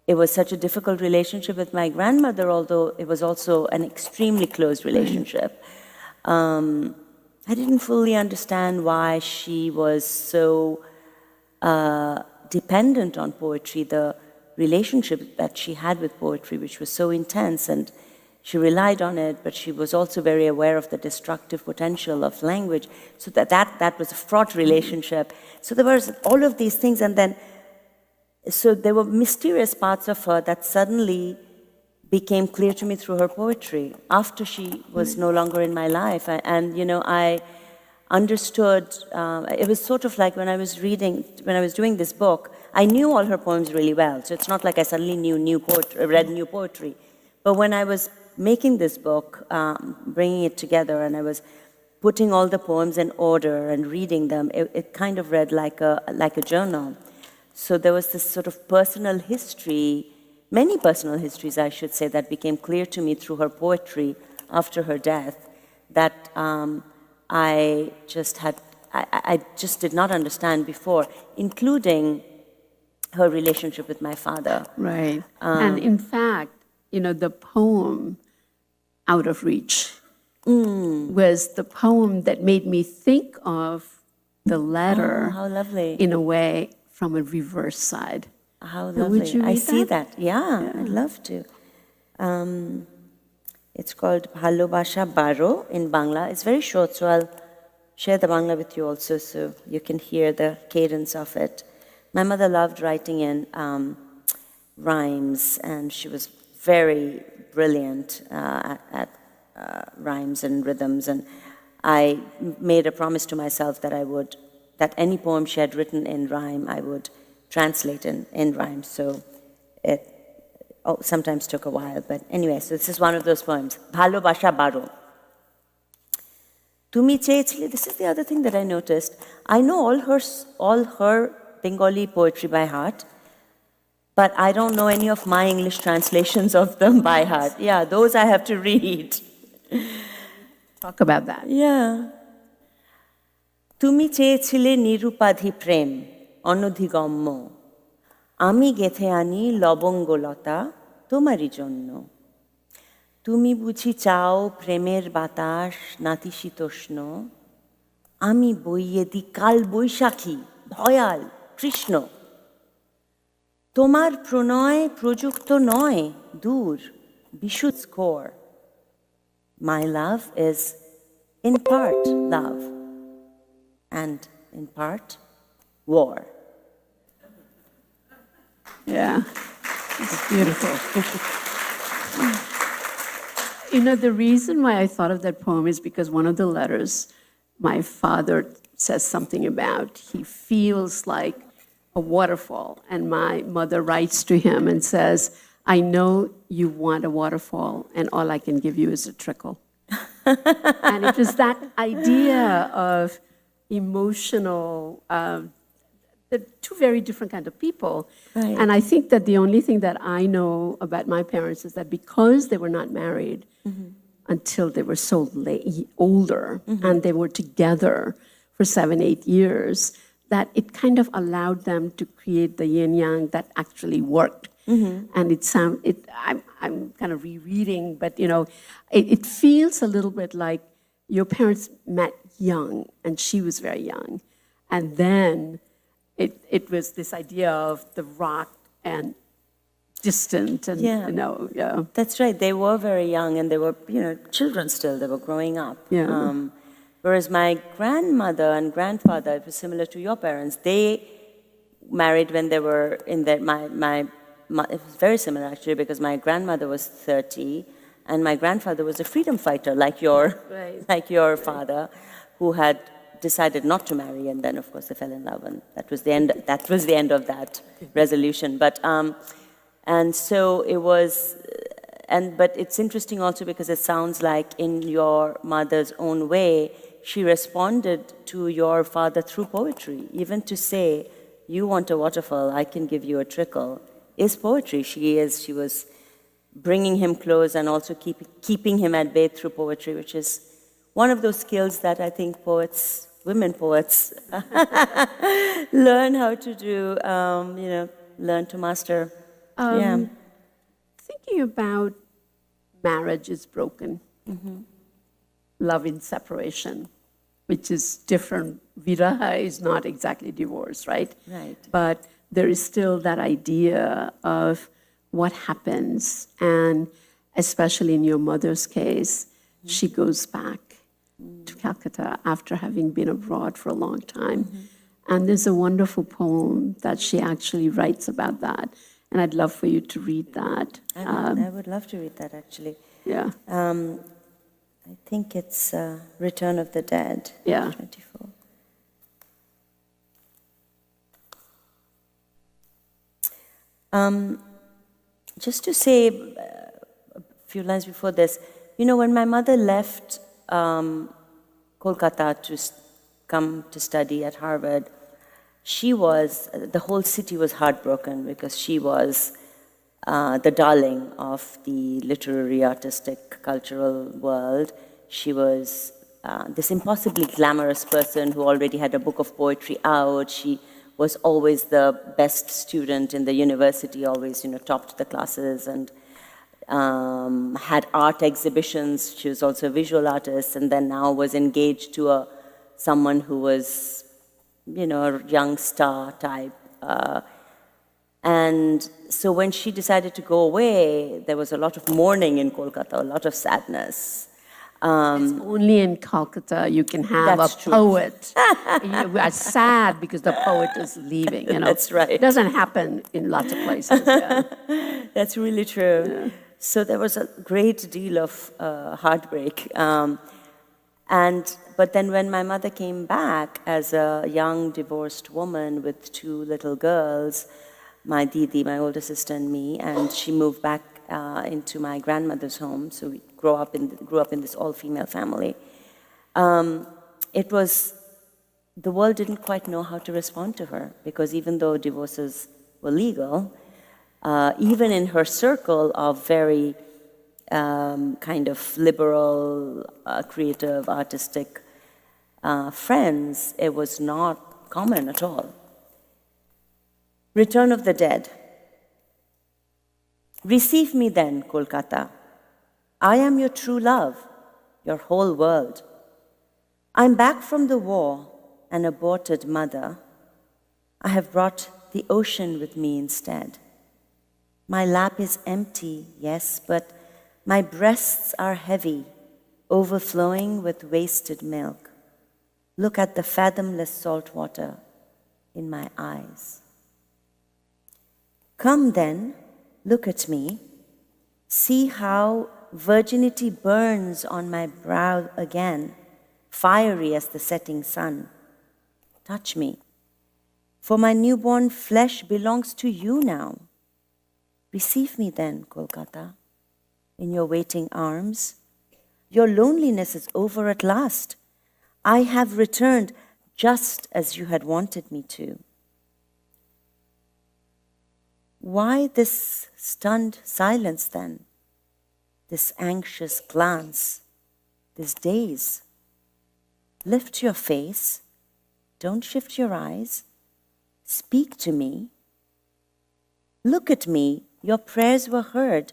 it was such a difficult relationship with my grandmother, although it was also an extremely close relationship. I didn't fully understand why she was so dependent on poetry, the relationship that she had with poetry, which was so intense, and she relied on it, but she was also very aware of the destructive potential of language. So that was a fraught relationship. So there was all of these things, and then, so there were mysterious parts of her that suddenly became clear to me through her poetry after she was no longer in my life. And you know, I understood, it was sort of like when I was doing this book, I knew all her poems really well. So it's not like I suddenly read new poetry. But when I was making this book, bringing it together, and I was putting all the poems in order and reading them, it kind of read like a journal. So there was this sort of personal history, many personal histories, I should say, that became clear to me through her poetry after her death, that I just did not understand before, including her relationship with my father. Right. And in fact, you know, the poem Out of Reach was the poem that made me think of the letter. Oh, how lovely. In a way, from a reverse side. How So lovely. would you I read see that? Yeah, I'd love to. It's called Bhalobasha Baro in Bangla. It's very short, so I'll share the Bangla with you also so you can hear the cadence of it. My mother loved writing in rhymes, and she was very brilliant at rhymes and rhythms. And I made a promise to myself that any poem she had written in rhyme, I would translate in rhyme. So it sometimes took a while, but anyway, so this is one of those poems. Bhalobasha Baro. Tumi cheyechile, this is the other thing that I noticed. I know all her Bengali poetry by heart, but I don't know any of my English translations of them by heart. Yeah, those I have to read. Talk about that. Yeah. Tumi cheyechile nirupadhi prem, অনধিগম্য আমি গেথে আনি লবঙ্গলতা তোমারই জন্য তুমি বুঝি চাও প্রেমের বাতাস নাতিশীতোষ্ণ আমি বইয়ে দি কাল বৈশাখী ভয়াল কৃষ্ণ তোমার প্রণয় প্রযুক্ত নয় দূর বিশুদ্ধ core. My love is in part love and in part war. Yeah, it's beautiful. You know, the reason why I thought of that poem is because one of the letters my father says something about, he feels like a waterfall, and my mother writes to him and says, I know you want a waterfall, and all I can give you is a trickle. And it was that idea of emotional, the two very different kind of people. Right. And I think that the only thing that I know about my parents is that because they were not married until they were so older, and they were together for 7-8 years, that it kind of allowed them to create the yin-yang that actually worked. And I'm kind of rereading, but it feels a little bit like your parents met young, and she was very young. And then it was this idea of the rock and distant and, Yeah. That's right. They were very young, and they were, children still. They were growing up. Yeah. Whereas my grandmother and grandfather, it was similar to your parents. They married when they were in their, it was very similar actually, because my grandmother was 30 and my grandfather was a freedom fighter like your father, who had decided not to marry, and then of course they fell in love, and that was the end of that resolution. But and so it was, but it's interesting also because it sounds like in your mother's own way, she responded to your father through poetry. Even to say, you want a waterfall, I can give you a trickle, is poetry. She was bringing him close and also keeping him at bay through poetry, which is one of those skills that I think poets, women poets, learn how to do, learn to master. Thinking about marriage is broken, love in separation, which is different. Viraha is not exactly divorce, right? Right. But there is still that idea of what happens, and especially in your mother's case, she goes back to Calcutta after having been abroad for a long time. And there's a wonderful poem that she actually writes about that, and I'd love for you to read that. I would love to read that, actually. Yeah. I think it's Return of the Dead, Yeah. 24. Just to say a few lines before this, when my mother left Kolkata to come to study at Harvard, the whole city was heartbroken because she was the darling of the literary, artistic, cultural world. She was this impossibly glamorous person who already had a book of poetry out. She was always the best student in the university, always, topped the classes, and had art exhibitions. She was also a visual artist, and then now was engaged to someone who was, a young star type. And so when she decided to go away, there was a lot of mourning in Kolkata, a lot of sadness. It's only in Calcutta you can have a poet. We are sad because the poet is leaving. That's right. It doesn't happen in lots of places. Yeah. That's really true. Yeah. So there was a great deal of heartbreak. But then when my mother came back as a young divorced woman with 2 little girls, my Didi, my older sister, and me, and she moved back into my grandmother's home. So we grew up in this all-female family. The world didn't quite know how to respond to her, because even though divorces were legal, even in her circle of very kind of liberal, creative, artistic friends, it was not common at all. Return of the Dead. Receive me then, Kolkata. I am your true love, your whole world. I'm back from the war, an aborted mother. I have brought the ocean with me instead. My lap is empty, yes, but my breasts are heavy, overflowing with wasted milk. Look at the fathomless salt water in my eyes. Come then, look at me. See how virginity burns on my brow again, fiery as the setting sun. Touch me, for my newborn flesh belongs to you now. Receive me then, Kolkata, in your waiting arms. Your loneliness is over at last. I have returned just as you had wanted me to. Why this stunned silence then? This anxious glance? This daze? Lift your face. Don't shift your eyes. Speak to me. Look at me. Your prayers were heard.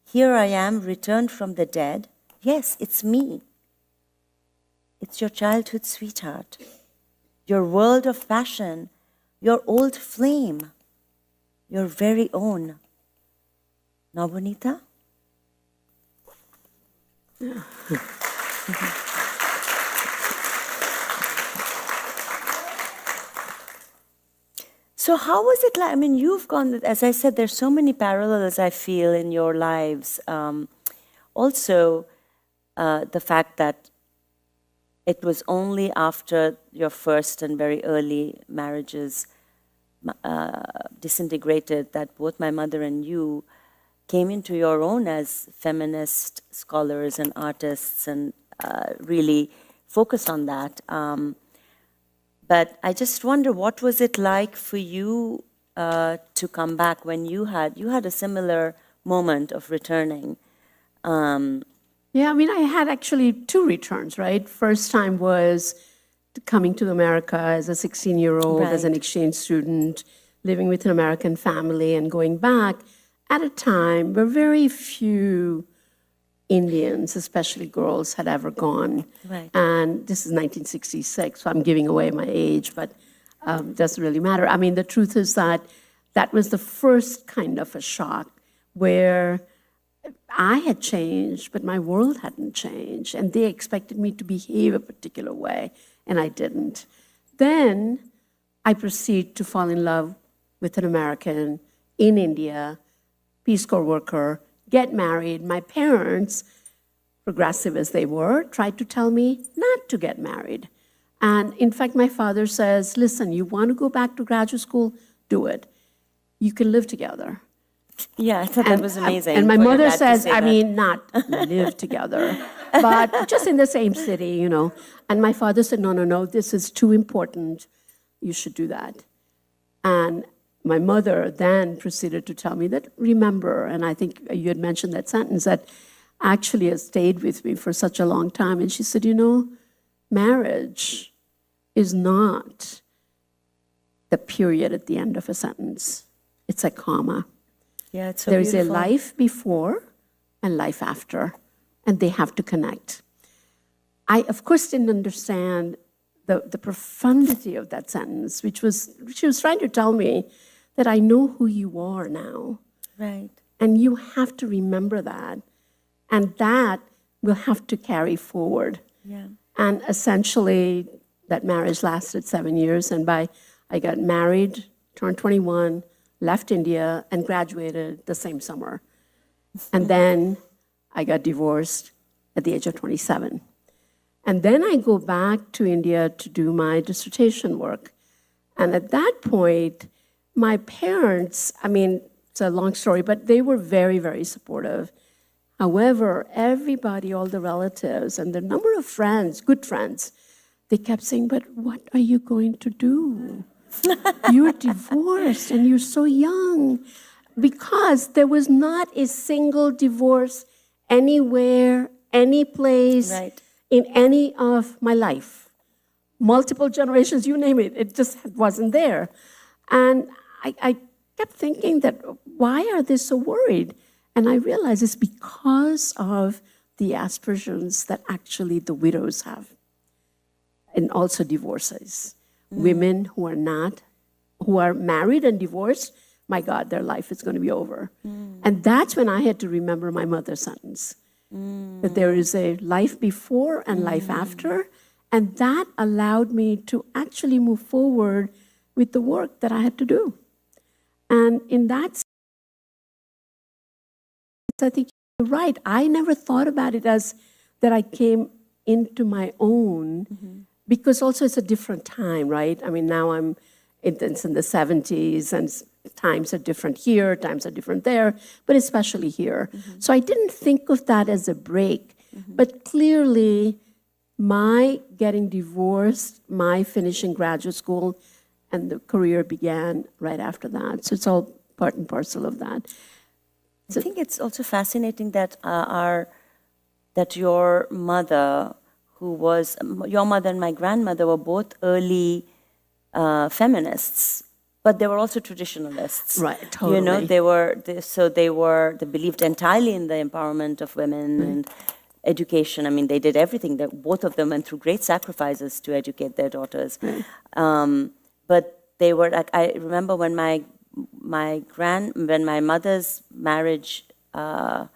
Here I am, returned from the dead. Yes, it's me. It's your childhood sweetheart, your world of passion, your old flame, your very own. Now, Bonita? Yeah. So how was it like? I mean, you've gone, as I said, there's so many parallels I feel in your lives. Also, the fact that it was only after your first and very early marriages disintegrated that both my mother and you came into your own as feminist scholars and artists and really focus on that. But I just wonder, what was it like for you to come back when you had a similar moment of returning? Yeah, I mean, I had actually 2 returns, right? First time was coming to America as a 16-year-old, as an exchange student, living with an American family and going back at a time where very few Indians, especially girls, had ever gone. Right. And this is 1966, so I'm giving away my age, but doesn't really matter. I mean, the truth is that that was the first kind of a shock where I had changed, but my world hadn't changed, and they expected me to behave a particular way, and I didn't. Then I proceed to fall in love with an American in India, Peace Corps worker, get married. My parents, progressive as they were, tried to tell me not to get married. And in fact, my father says, listen, you want to go back to graduate school? Do it. You can live together. Yeah, I thought that was amazing. And my mother says, I mean, not live together, but just in the same city, you know. And my father said, no, this is too important. You should do that. And my mother then proceeded to tell me that, remember, and I think you had mentioned that sentence that actually has stayed with me for such a long time. And she said, you know, marriage is not the period at the end of a sentence. It's a comma. Yeah, it's so There's beautiful. a life before and life after, and they have to connect. I, of course, didn't understand the profundity of that sentence, which was, she was trying to tell me that I know who you are now. Right. And you have to remember that. And that will have to carry forward. Yeah. And essentially, that marriage lasted 7 years, and I got married, turned 21, left India, and graduated the same summer. And then I got divorced at the age of 27. And then I go back to India to do my dissertation work. And at that point, my parents, I mean, it's a long story, but they were very, very supportive. However, everybody, all the relatives, and the number of friends, good friends, they kept saying, but what are you going to do? You're divorced and you're so young. Because there was not a single divorce anywhere, any place, Right. in any of my life. Multiple generations, you name it, it just wasn't there. And I kept thinking that, why are they so worried? And I realized it's because of the aspersions that actually the widows have, and also divorcees. Women who are married and divorced, my God, their life is going to be over. And that's when I had to remember my mother's sentence, that there is a life before and life after, and that allowed me to actually move forward with the work that I had to do. And in that sense, I think you're right. I never thought about it as that I came into my own, because also it's a different time, right? I mean, now it's in the 70s, and times are different here, times are different there, but especially here. So I didn't think of that as a break. But clearly, my getting divorced, my finishing graduate school, and the career began right after that. So it's all part and parcel of that. I think it's also fascinating that that your mother, your mother and my grandmother were both early feminists, but they were also traditionalists. Right, totally. You know, they believed entirely in the empowerment of women and education. I mean, they did everything. Both of them went through great sacrifices to educate their daughters. But they were like, I remember when my mother's marriage fell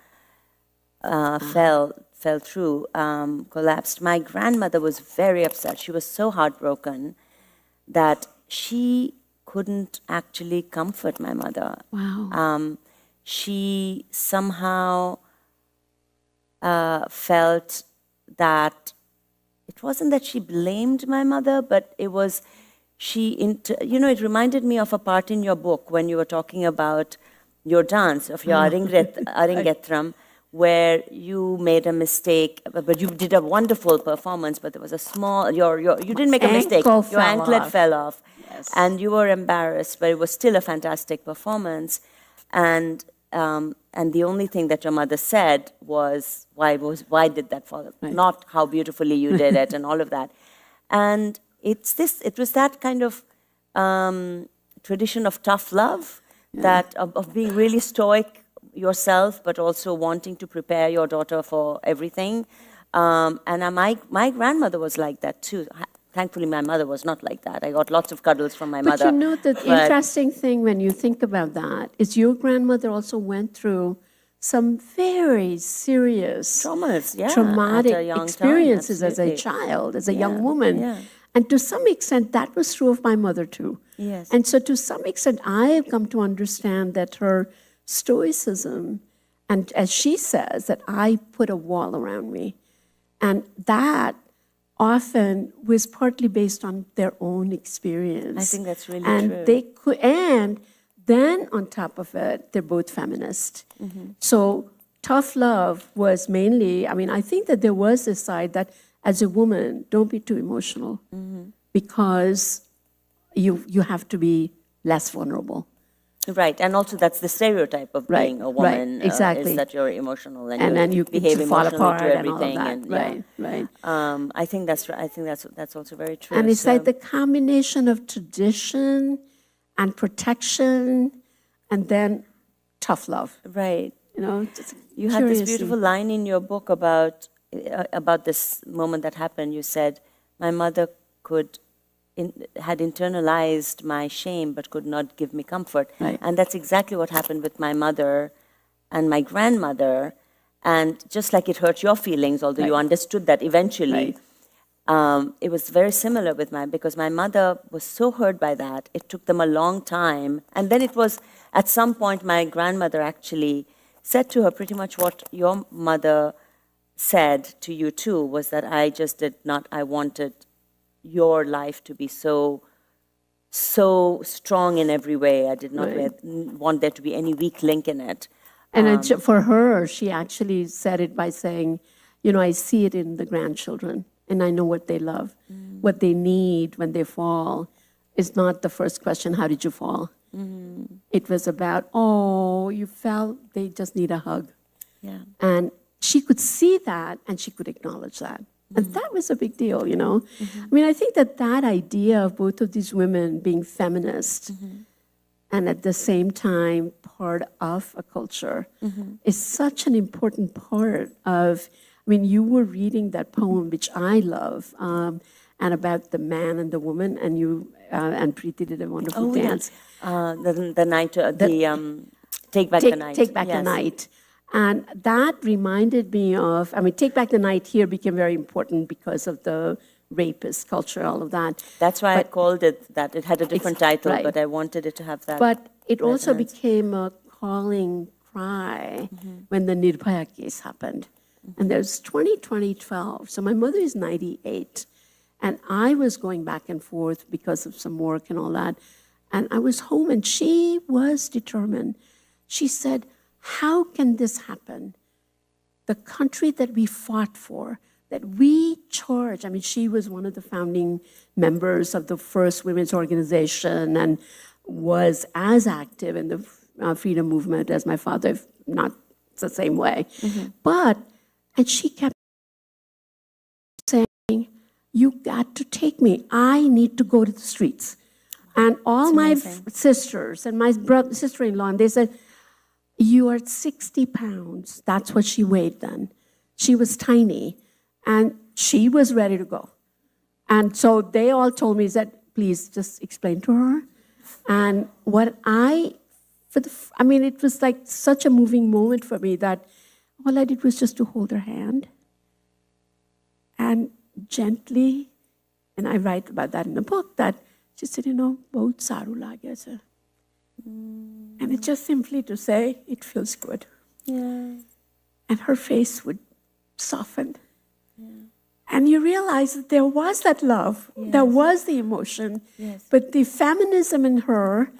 through, collapsed. My grandmother was very upset. She was so heartbroken that she couldn't actually comfort my mother. Wow. She somehow felt that it wasn't that she blamed my mother, but it was it reminded me of a part in your book when you were talking about your dance, of your Arangetram, where you made a mistake, but you did a wonderful performance, but there was a small, you didn't make a mistake. Your anklet fell off. Yes. And you were embarrassed, but it was still a fantastic performance. And the only thing that your mother said was why did that fall? Right. Not how beautifully you did it and all of that. And it was that kind of tradition of tough love, that of being really stoic yourself, but also wanting to prepare your daughter for everything. And my grandmother was like that too. Thankfully, my mother was not like that. I got lots of cuddles from my mother. But you know, the interesting thing when you think about that is your grandmother also went through some very serious traumatic experiences as a child, as a young woman. Yeah. And to some extent, that was true of my mother too. Yes. And so to some extent, I have come to understand that her stoicism, and as she says, that I put a wall around me. And that often was partly based on their own experience. I think that's really true. And then on top of it, they're both feminist. Mm-hmm. So tough love was mainly, I think that there was this side that as a woman, don't be too emotional, because you have to be less vulnerable. Right, and also that's the stereotype of being a woman, exactly. Is that you're emotional and then you behave emotionally to everything. And right. I think that's right. I think that's also very true. And it's like the combination of tradition and protection, and then tough love. Right. You had this beautiful line in your book about this moment that happened. You said, "My mother had internalized my shame but could not give me comfort." Right. And that's exactly what happened with my mother and my grandmother. And just like it hurt your feelings, although you understood that eventually, it was very similar with because my mother was so hurt by that. It took them a long time. And then it was, at some point, my grandmother actually said to her pretty much what your mother said to you too, was that I wanted your life to be so strong in every way. I did not want there to be any weak link in it. And for her, she actually said it by saying, I see it in the grandchildren, and I know what they love. What they need when they fall is not the first question, how did you fall? It was about, you fell, they just need a hug. Yeah. And she could see that, and she could acknowledge that. And that was a big deal, I think that idea of both of these women being feminist and at the same time part of a culture is such an important part of, you were reading that poem, which I love, and about the man and the woman, and you and Preeti did a wonderful dance. The night, Take Back the Night. Take Back the Night. And that reminded me of, Take Back the Night here became very important because of the rapist culture, all of that. That's why I called it that. It had a different title, but I wanted it to have that. But it also became a calling cry when the Nirbhaya case happened. And there's 2012. So my mother is 98. And I was going back and forth because of some work and all that. And I was home, and she was determined. She said, how can this happen? the country that we fought for, that we charged. I mean, she was one of the founding members of the first women's organization and was as active in the freedom movement as my father, if not the same way. And she kept saying, you got to take me. I need to go to the streets. And all my sisters and my sister-in-law, and they said, you are 60 pounds. That's what she weighed then. She was tiny, and she was ready to go. And so they all told me that, please just explain to her. And what it was like such a moving moment for me that all I did was just to hold her hand and gently, and I write about that in the book, that she said, bahut saru lage sir. And it's just simply to say, it feels good. Yeah. And her face would soften. Yeah. And you realize that there was that love, there was the emotion, but the feminism in her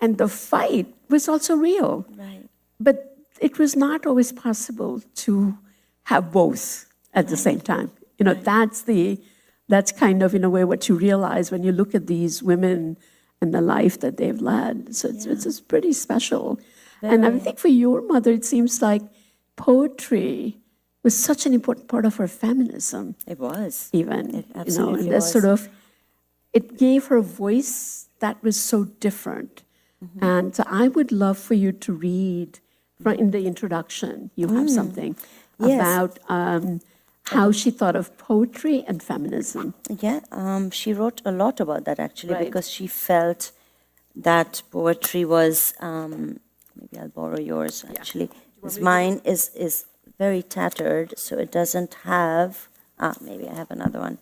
and the fight was also real. Right. But it was not always possible to have both at the same time. That's kind of, in a way, what you realize when you look at these women and the life that they've led. So it's pretty special. Very. And I think for your mother, it seems like poetry was such an important part of her feminism. It was. Even. It absolutely was. It gave her a voice that was so different. And so I would love for you to read, in the introduction, you have something about how she thought of poetry and feminism. Yeah, she wrote a lot about that, actually, because she felt that poetry was, maybe I'll borrow yours, actually. Because mine is very tattered, so it doesn't have, maybe I have another one.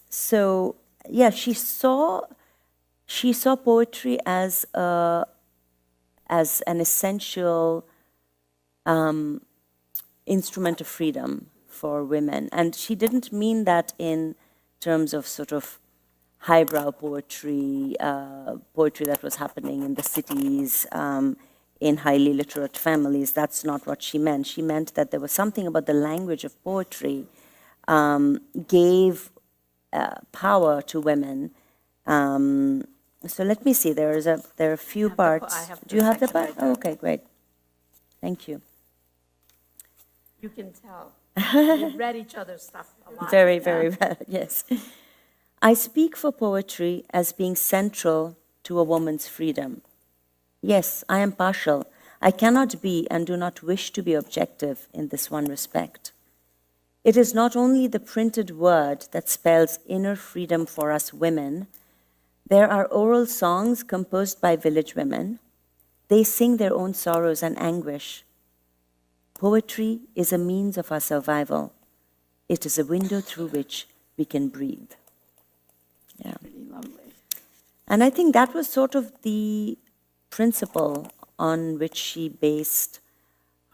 So, yeah, she saw poetry as an essential instrument of freedom for women. And she didn't mean that in terms of sort of highbrow poetry, poetry that was happening in the cities, in highly literate families. That's not what she meant. She meant that there was something about the language of poetry gave power to women. So let me see, there are a few parts. Do you have the part? Oh, okay, great. Thank you. You can tell. We've read each other's stuff a lot. Very, very well, yes. I speak for poetry as being central to a woman's freedom. Yes, I am partial. I cannot be and do not wish to be objective in this one respect. It is not only the printed word that spells inner freedom for us women. There are oral songs composed by village women. They sing their own sorrows and anguish. Poetry is a means of our survival. It is a window through which we can breathe. Yeah. Pretty lovely. And I think that was sort of the principle on which she based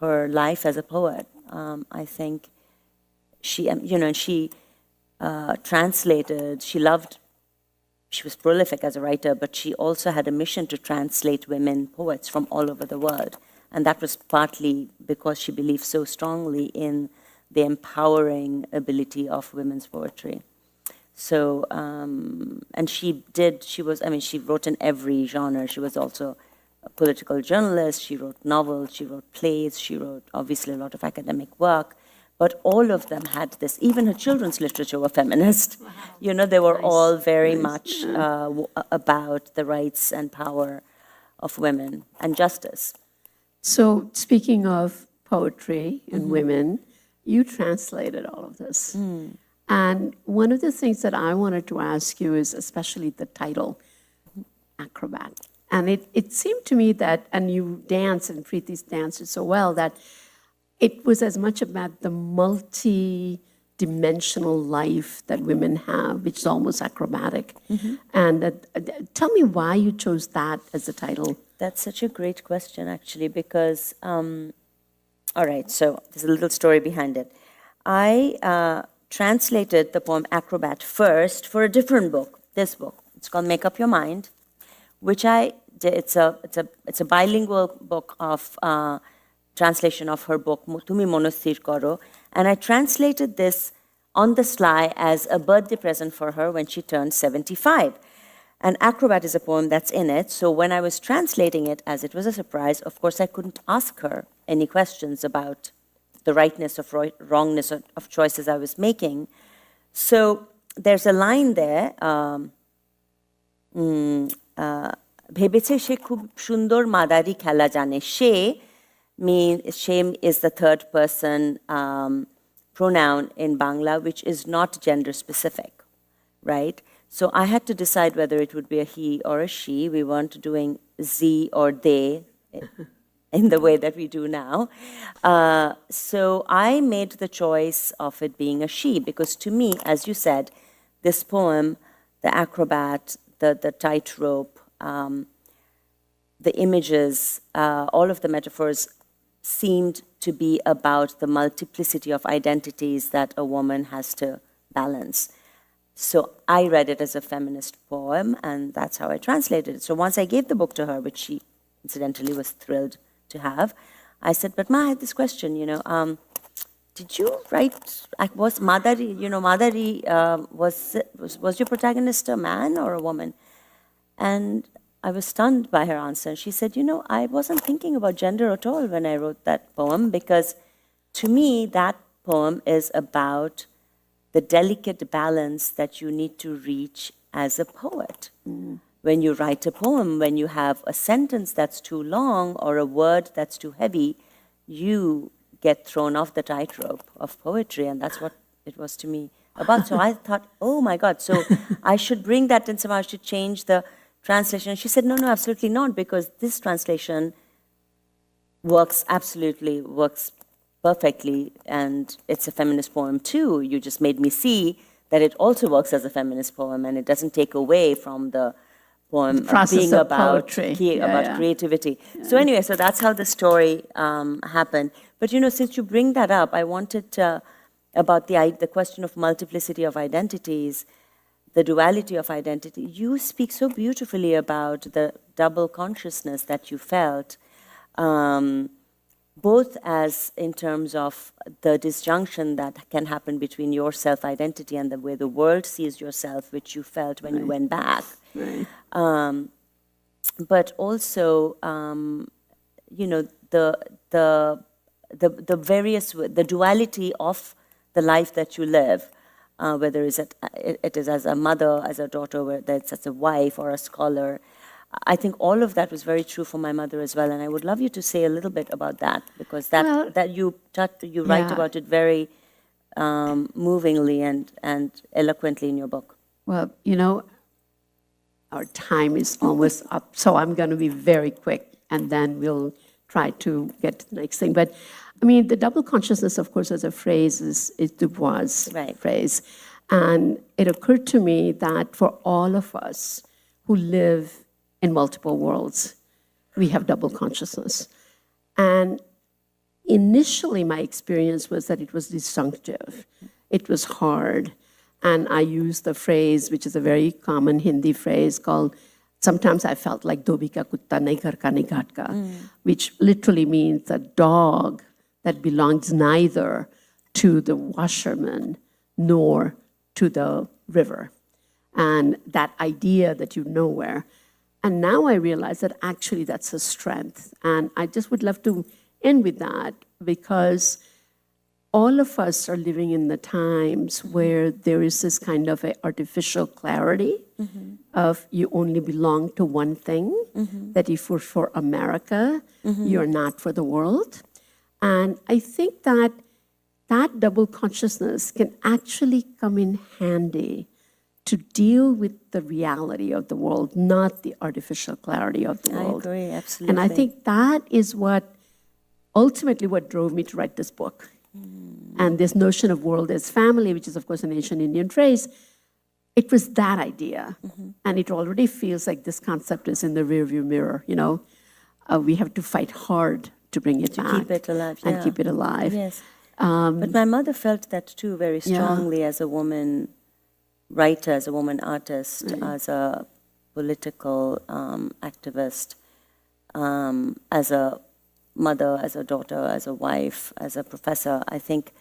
her life as a poet. I think she translated, she was prolific as a writer, but she also had a mission to translate women poets from all over the world. And that was partly because she believed so strongly in the empowering ability of women's poetry. So, and she wrote in every genre. She was also a political journalist. She wrote novels, she wrote plays, she wrote obviously a lot of academic work. But all of them had this, even her children's literature were feminist. Wow. They were all very much about the rights and power of women and justice. So speaking of poetry and women, you translated all of this. And one of the things that I wanted to ask you is especially the title, Acrobat. And it seemed to me that, and you dance, and Preeti's danced it so well, that it was as much about the multi-dimensional life that women have, which is almost acrobatic. And tell me why you chose that as the title. That's such a great question, actually, because, all right, so there's a little story behind it. I translated the poem Acrobat first for a different book, this book. It's called Make Up Your Mind, which I did. It's a bilingual book of translation of her book, Tumi Monosthir Koro, and I translated this on the sly as a birthday present for her when she turned 75. And Acrobat is a poem that's in it, so when I was translating it, as it was a surprise, of course I couldn't ask her any questions about the rightness or wrongness of choices I was making. So there's a line there, ভেবেছে সে খুব সুন্দর মাদারি খেলা জানে সে is the third person pronoun in Bangla, which is not gender specific, right? So I had to decide whether it would be a he or a she. We weren't doing ze or they in the way that we do now. So I made the choice of it being a she, because to me, as you said, this poem, the acrobat, the tightrope, the images, all of the metaphors seemed to be about the multiplicity of identities that a woman has to balance. So I read it as a feminist poem, and that's how I translated it. So once I gave the book to her, which she incidentally was thrilled to have, I said, but Ma, I had this question, did you write, was Madari, Madari, was your protagonist a man or a woman? And I was stunned by her answer. She said, I wasn't thinking about gender at all when I wrote that poem, because to me, that poem is about the delicate balance that you need to reach as a poet. Mm. When you write a poem, when you have a sentence that's too long or a word that's too heavy, you get thrown off the tightrope of poetry, and that's what it was to me about. So I thought, oh my God, so I should bring that in somehow, I should change the translation. She said, no, absolutely not, because this translation works perfectly, and it's a feminist poem too. You just made me see that it also works as a feminist poem, and it doesn't take away from the poem being about creativity. Yeah. So anyway, so that's how the story happened. But since you bring that up, I wanted to, about the question of multiplicity of identities, the duality of identity. You speak so beautifully about the double consciousness that you felt, both as in terms of the disjunction that can happen between your self-identity and the way the world sees yourself, which you felt when you went back. Right. But also, the duality of the life that you live, whether it is as a mother, as a daughter, whether it's as a wife or a scholar. I think all of that was very true for my mother as well, and I would love you to say a little bit about that, because that you write about it very movingly and eloquently in your book. Well, our time is almost up, so I'm going to be very quick, and then we'll try to get to the next thing. But I mean, the double consciousness, of course, as a phrase is Dubois' phrase, and it occurred to me that for all of us who live in multiple worlds, we have double consciousness. And initially, my experience was that it was disjunctive. It was hard. And I used the phrase, which is a very common Hindi phrase called, sometimes I felt like Dobika kutta nahi ghar ka nahi ghat ka, which literally means a dog that belongs neither to the washerman nor to the river. And that idea that you're nowhere. And now I realize that actually that's a strength. And I just would love to end with that, because all of us are living in the times where there is this kind of a artificial clarity of you only belong to one thing, that if you're for America, you're not for the world. And I think that double consciousness can actually come in handy to deal with the reality of the world, not the artificial clarity of the world. I agree, absolutely. And I think that is ultimately what drove me to write this book. And this notion of world as family, which is, of course, an ancient Indian phrase, it was that idea. And it already feels like this concept is in the rearview mirror, we have to fight hard to bring it back. To keep it alive, and keep it alive. Yes. But my mother felt that too very strongly as a woman writer, as a woman artist, as a political activist, as a mother, as a daughter, as a wife, as a professor, I think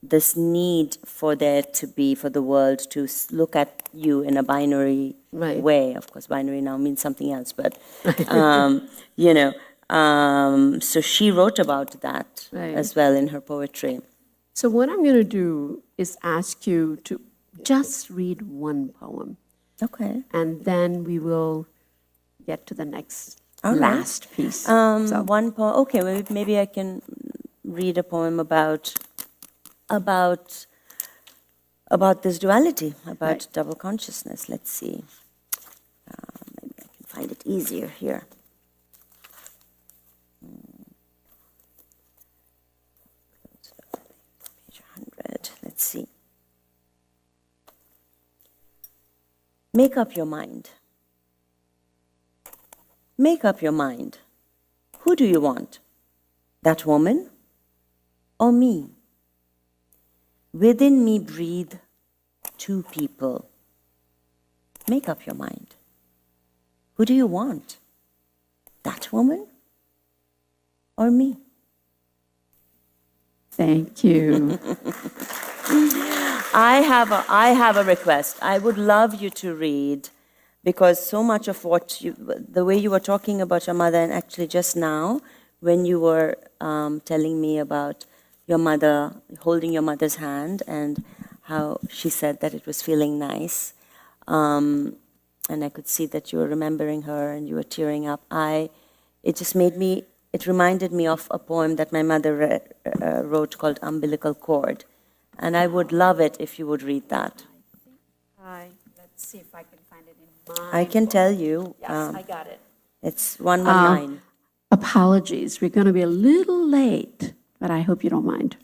this need for there to be, for the world to look at you in a binary way. Of course, binary now means something else, but, you know, so she wrote about that as well in her poetry. So what I'm going to do is ask you to just read one poem. Okay. And then we will get to the next last piece. One poem. Okay, maybe I can read a poem about this duality, about double consciousness. Let's see. Maybe I can find it easier here. Page 100. Let's see. Make up your mind. Make up your mind. Who do you want? That woman or me? Within me breathe two people. Make up your mind. Who do you want? That woman or me? Thank you. I have a request. I would love you to read, because so much of the way you were talking about your mother, and actually just now when you were telling me about your mother, holding your mother's hand, and how she said that it was feeling nice, and I could see that you were remembering her and you were tearing up. It reminded me of a poem that my mother wrote called Umbilical Cord. And I would love it if you would read that. Let's see if I can find it in my I can tell you. Yes, I got it. It's 119. Apologies, we're going to be a little late, but I hope you don't mind.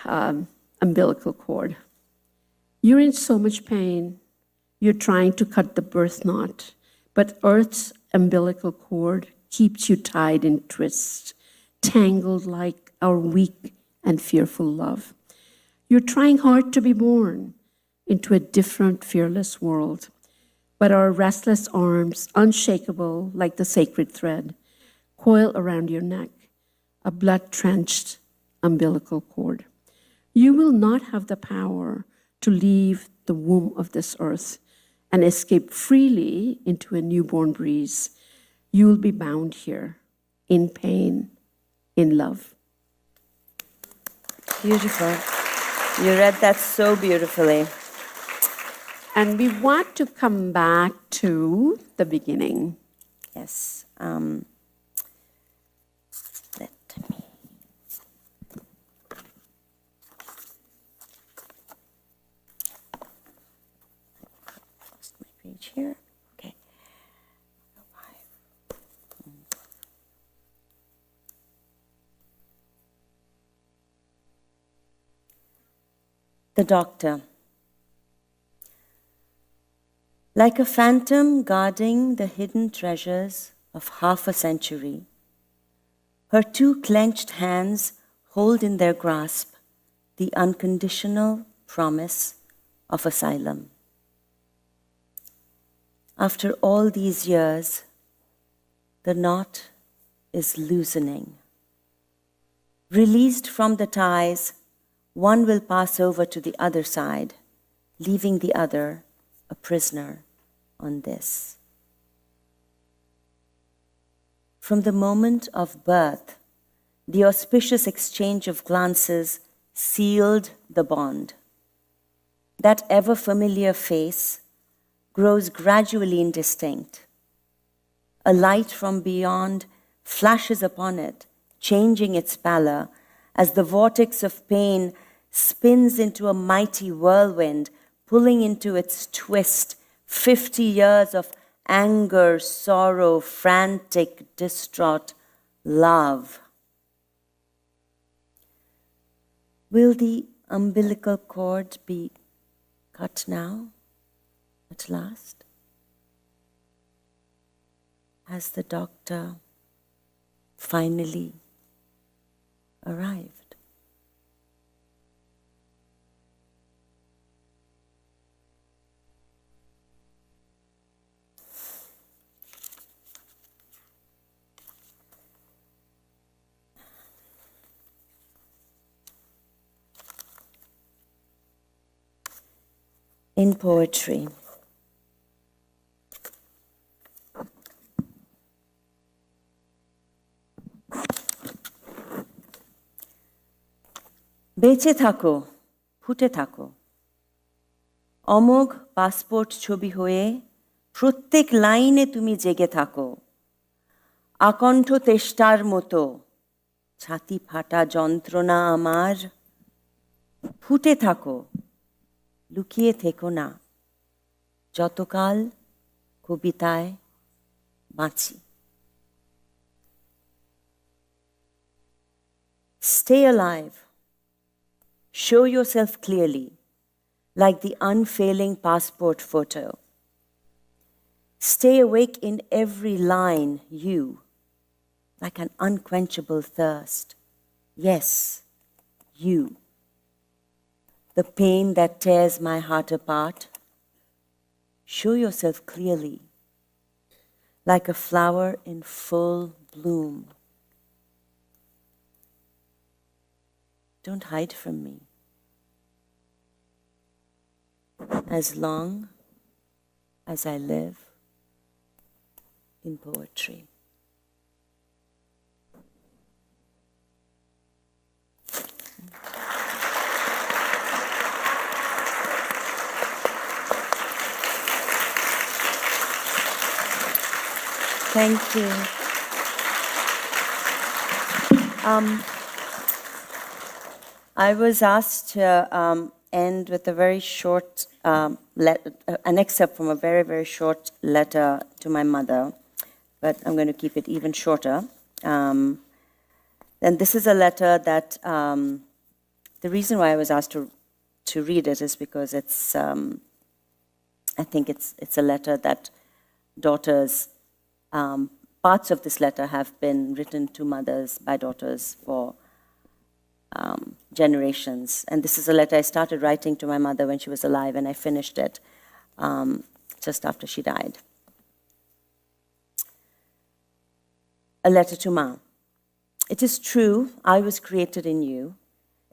Umbilical cord. You're in so much pain. You're trying to cut the birth knot, but Earth's umbilical cord keeps you tied in twists, tangled like our weak and fearful love. You're trying hard to be born into a different, fearless world, but our restless arms, unshakable like the sacred thread, coil around your neck, a blood-drenched umbilical cord. You will not have the power to leave the womb of this earth and escape freely into a newborn breeze. You will be bound here, in pain, in love. Beautiful. You read that so beautifully. And we want to come back to the beginning. Yes. Let me. Lost my page here. Okay. The doctor. Like a phantom guarding the hidden treasures of half a century, her two clenched hands hold in their grasp the unconditional promise of asylum. After all these years, the knot is loosening. Released from the ties, one will pass over to the other side, leaving the other a prisoner on this. From the moment of birth, the auspicious exchange of glances sealed the bond. That ever-familiar face grows gradually indistinct. A light from beyond flashes upon it, changing its pallor as the vortex of pain spins into a mighty whirlwind, pulling into its twist 50 years of anger, sorrow, frantic, distraught love. Will the umbilical cord be cut now, at last? Has the doctor finally arrived? in poetry. বেঁচে থাকো, ফুটে থাকো, অমোঘ passport ছবি হয়ে প্রত্যেক লাইনে তুমি জেগে থাকো, আকণ্ঠ তেষ্টার মতো ছাতি ফাটা যন্ত্রণা আমার, ফুটে থাকো, লুকিয়ে থেকো না, যতকাল কবিতায় বাঁচি. Stay alive. Show yourself clearly, like the unfailing passport photo. Stay awake in every line, you, like an unquenchable thirst. Yes, you. The pain that tears my heart apart. Show yourself clearly, like a flower in full bloom. Don't hide from me. As long as I live in poetry. Thank you. I was asked to end with a very short, an excerpt from a very, very short letter to my mother, but I'm going to keep it even shorter. And this is a letter that, the reason why I was asked to read it is because it's, I think it's a letter that daughters, parts of this letter have been written to mothers by daughters for generations. And this is a letter I started writing to my mother when she was alive, and I finished it just after she died. A letter to Ma. It is true I was created in you.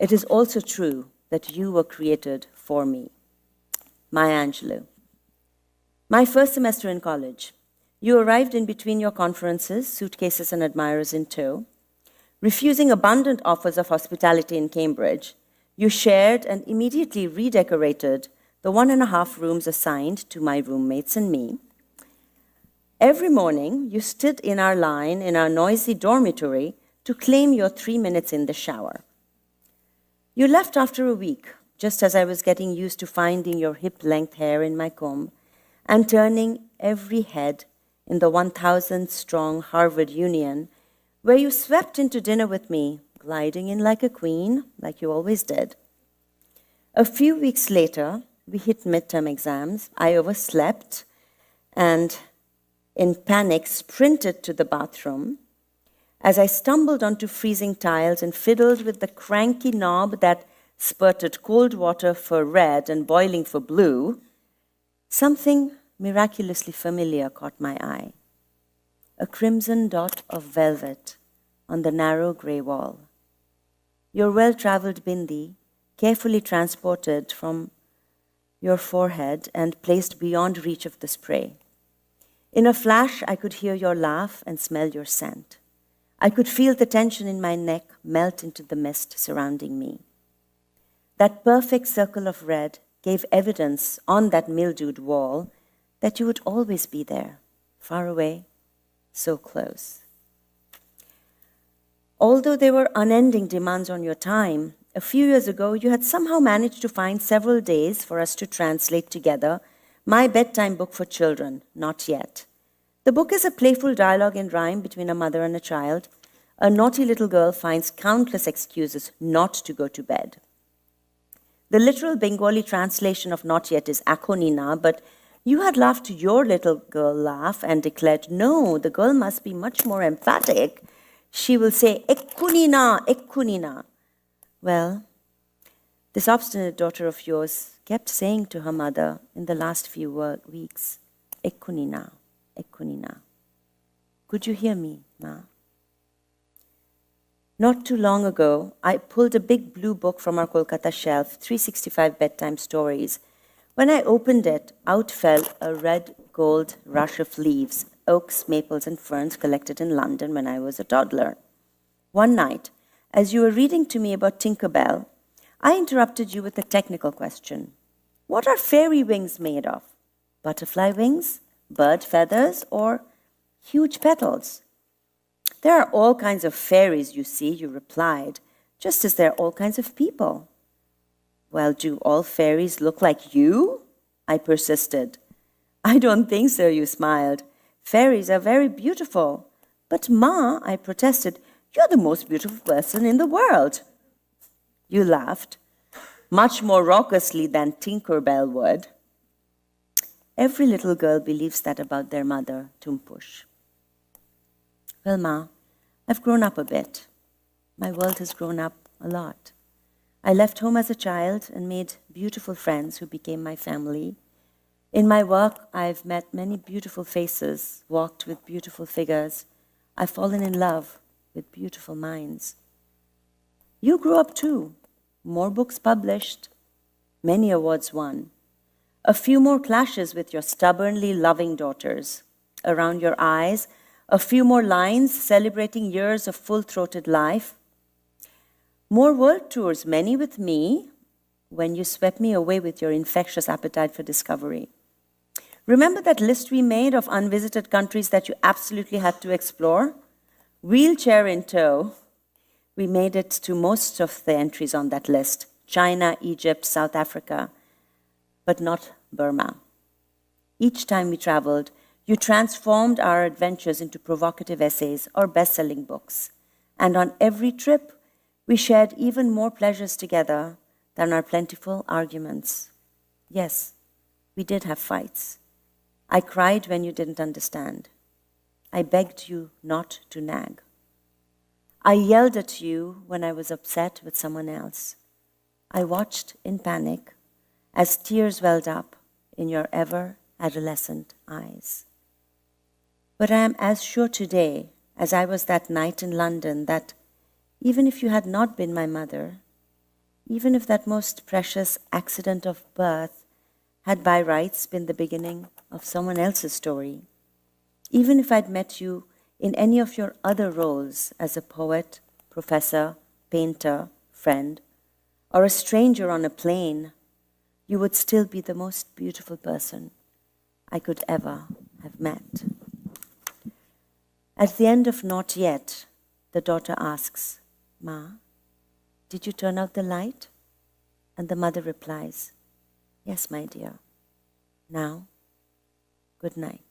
It is also true that you were created for me. Maya Angelou. My first semester in college. You arrived in between your conferences, suitcases and admirers in tow. Refusing abundant offers of hospitality in Cambridge, you shared and immediately redecorated the 1.5 rooms assigned to my roommates and me. Every morning, you stood in our line in our noisy dormitory to claim your 3 minutes in the shower. You left after a week, just as I was getting used to finding your hip-length hair in my comb and turning every head in the 1,000-strong Harvard Union, where you swept into dinner with me, gliding in like a queen, like you always did. A few weeks later, we hit midterm exams. I overslept and, in panic, sprinted to the bathroom. As I stumbled onto freezing tiles and fiddled with the cranky knob that spurted cold water for red and boiling for blue, something miraculously familiar caught my eye. A crimson dot of velvet on the narrow grey wall. Your well-traveled bindi, carefully transported from your forehead and placed beyond reach of the spray. In a flash, I could hear your laugh and smell your scent. I could feel the tension in my neck melt into the mist surrounding me. That perfect circle of red gave evidence on that mildewed wall that you would always be there, far away, so close. Although there were unending demands on your time, a few years ago you had somehow managed to find several days for us to translate together my bedtime book for children, Not Yet. The book is a playful dialogue in rhyme between a mother and a child. A naughty little girl finds countless excuses not to go to bed. The literal Bengali translation of Not Yet is Akhonina, but you had laughed your little girl laugh and declared, no, the girl must be much more emphatic. She will say, Ekkunina, Ekkunina. Well, this obstinate daughter of yours kept saying to her mother in the last few weeks, Ekkunina, Ekkunina. Could you hear me, Ma? Not too long ago, I pulled a big blue book from our Kolkata shelf, 365 Bedtime Stories, When I opened it, out fell a red-gold rush of leaves, oaks, maples, and ferns collected in London when I was a toddler. One night, as you were reading to me about Tinker Bell, I interrupted you with a technical question. What are fairy wings made of? Butterfly wings, bird feathers, or huge petals? There are all kinds of fairies, you see, you replied, just as there are all kinds of people. Well, do all fairies look like you? I persisted. I don't think so, you smiled. Fairies are very beautiful. But Ma, I protested, you're the most beautiful person in the world. You laughed, much more raucously than Tinker Bell would. Every little girl believes that about their mother, Tumpush. Well, Ma, I've grown up a bit. My world has grown up a lot. I left home as a child and made beautiful friends who became my family. In my work, I've met many beautiful faces, walked with beautiful figures. I've fallen in love with beautiful minds. You grew up too. More books published, many awards won. A few more clashes with your stubbornly loving daughters. Around your eyes, a few more lines celebrating years of full-throated life. More world tours, many with me, when you swept me away with your infectious appetite for discovery. Remember that list we made of unvisited countries that you absolutely had to explore? Wheelchair in tow. We made it to most of the entries on that list. China, Egypt, South Africa, but not Burma. Each time we traveled, you transformed our adventures into provocative essays or best-selling books. And on every trip, we shared even more pleasures together than our plentiful arguments. Yes, we did have fights. I cried when you didn't understand. I begged you not to nag. I yelled at you when I was upset with someone else. I watched in panic as tears welled up in your ever-adolescent eyes. But I am as sure today as I was that night in London that even if you had not been my mother, even if that most precious accident of birth had by rights been the beginning of someone else's story, even if I'd met you in any of your other roles as a poet, professor, painter, friend, or a stranger on a plane, you would still be the most beautiful person I could ever have met. At the end of Not Yet, the daughter asks, Ma, did you turn out the light? And the mother replies, yes, my dear. Now, good night.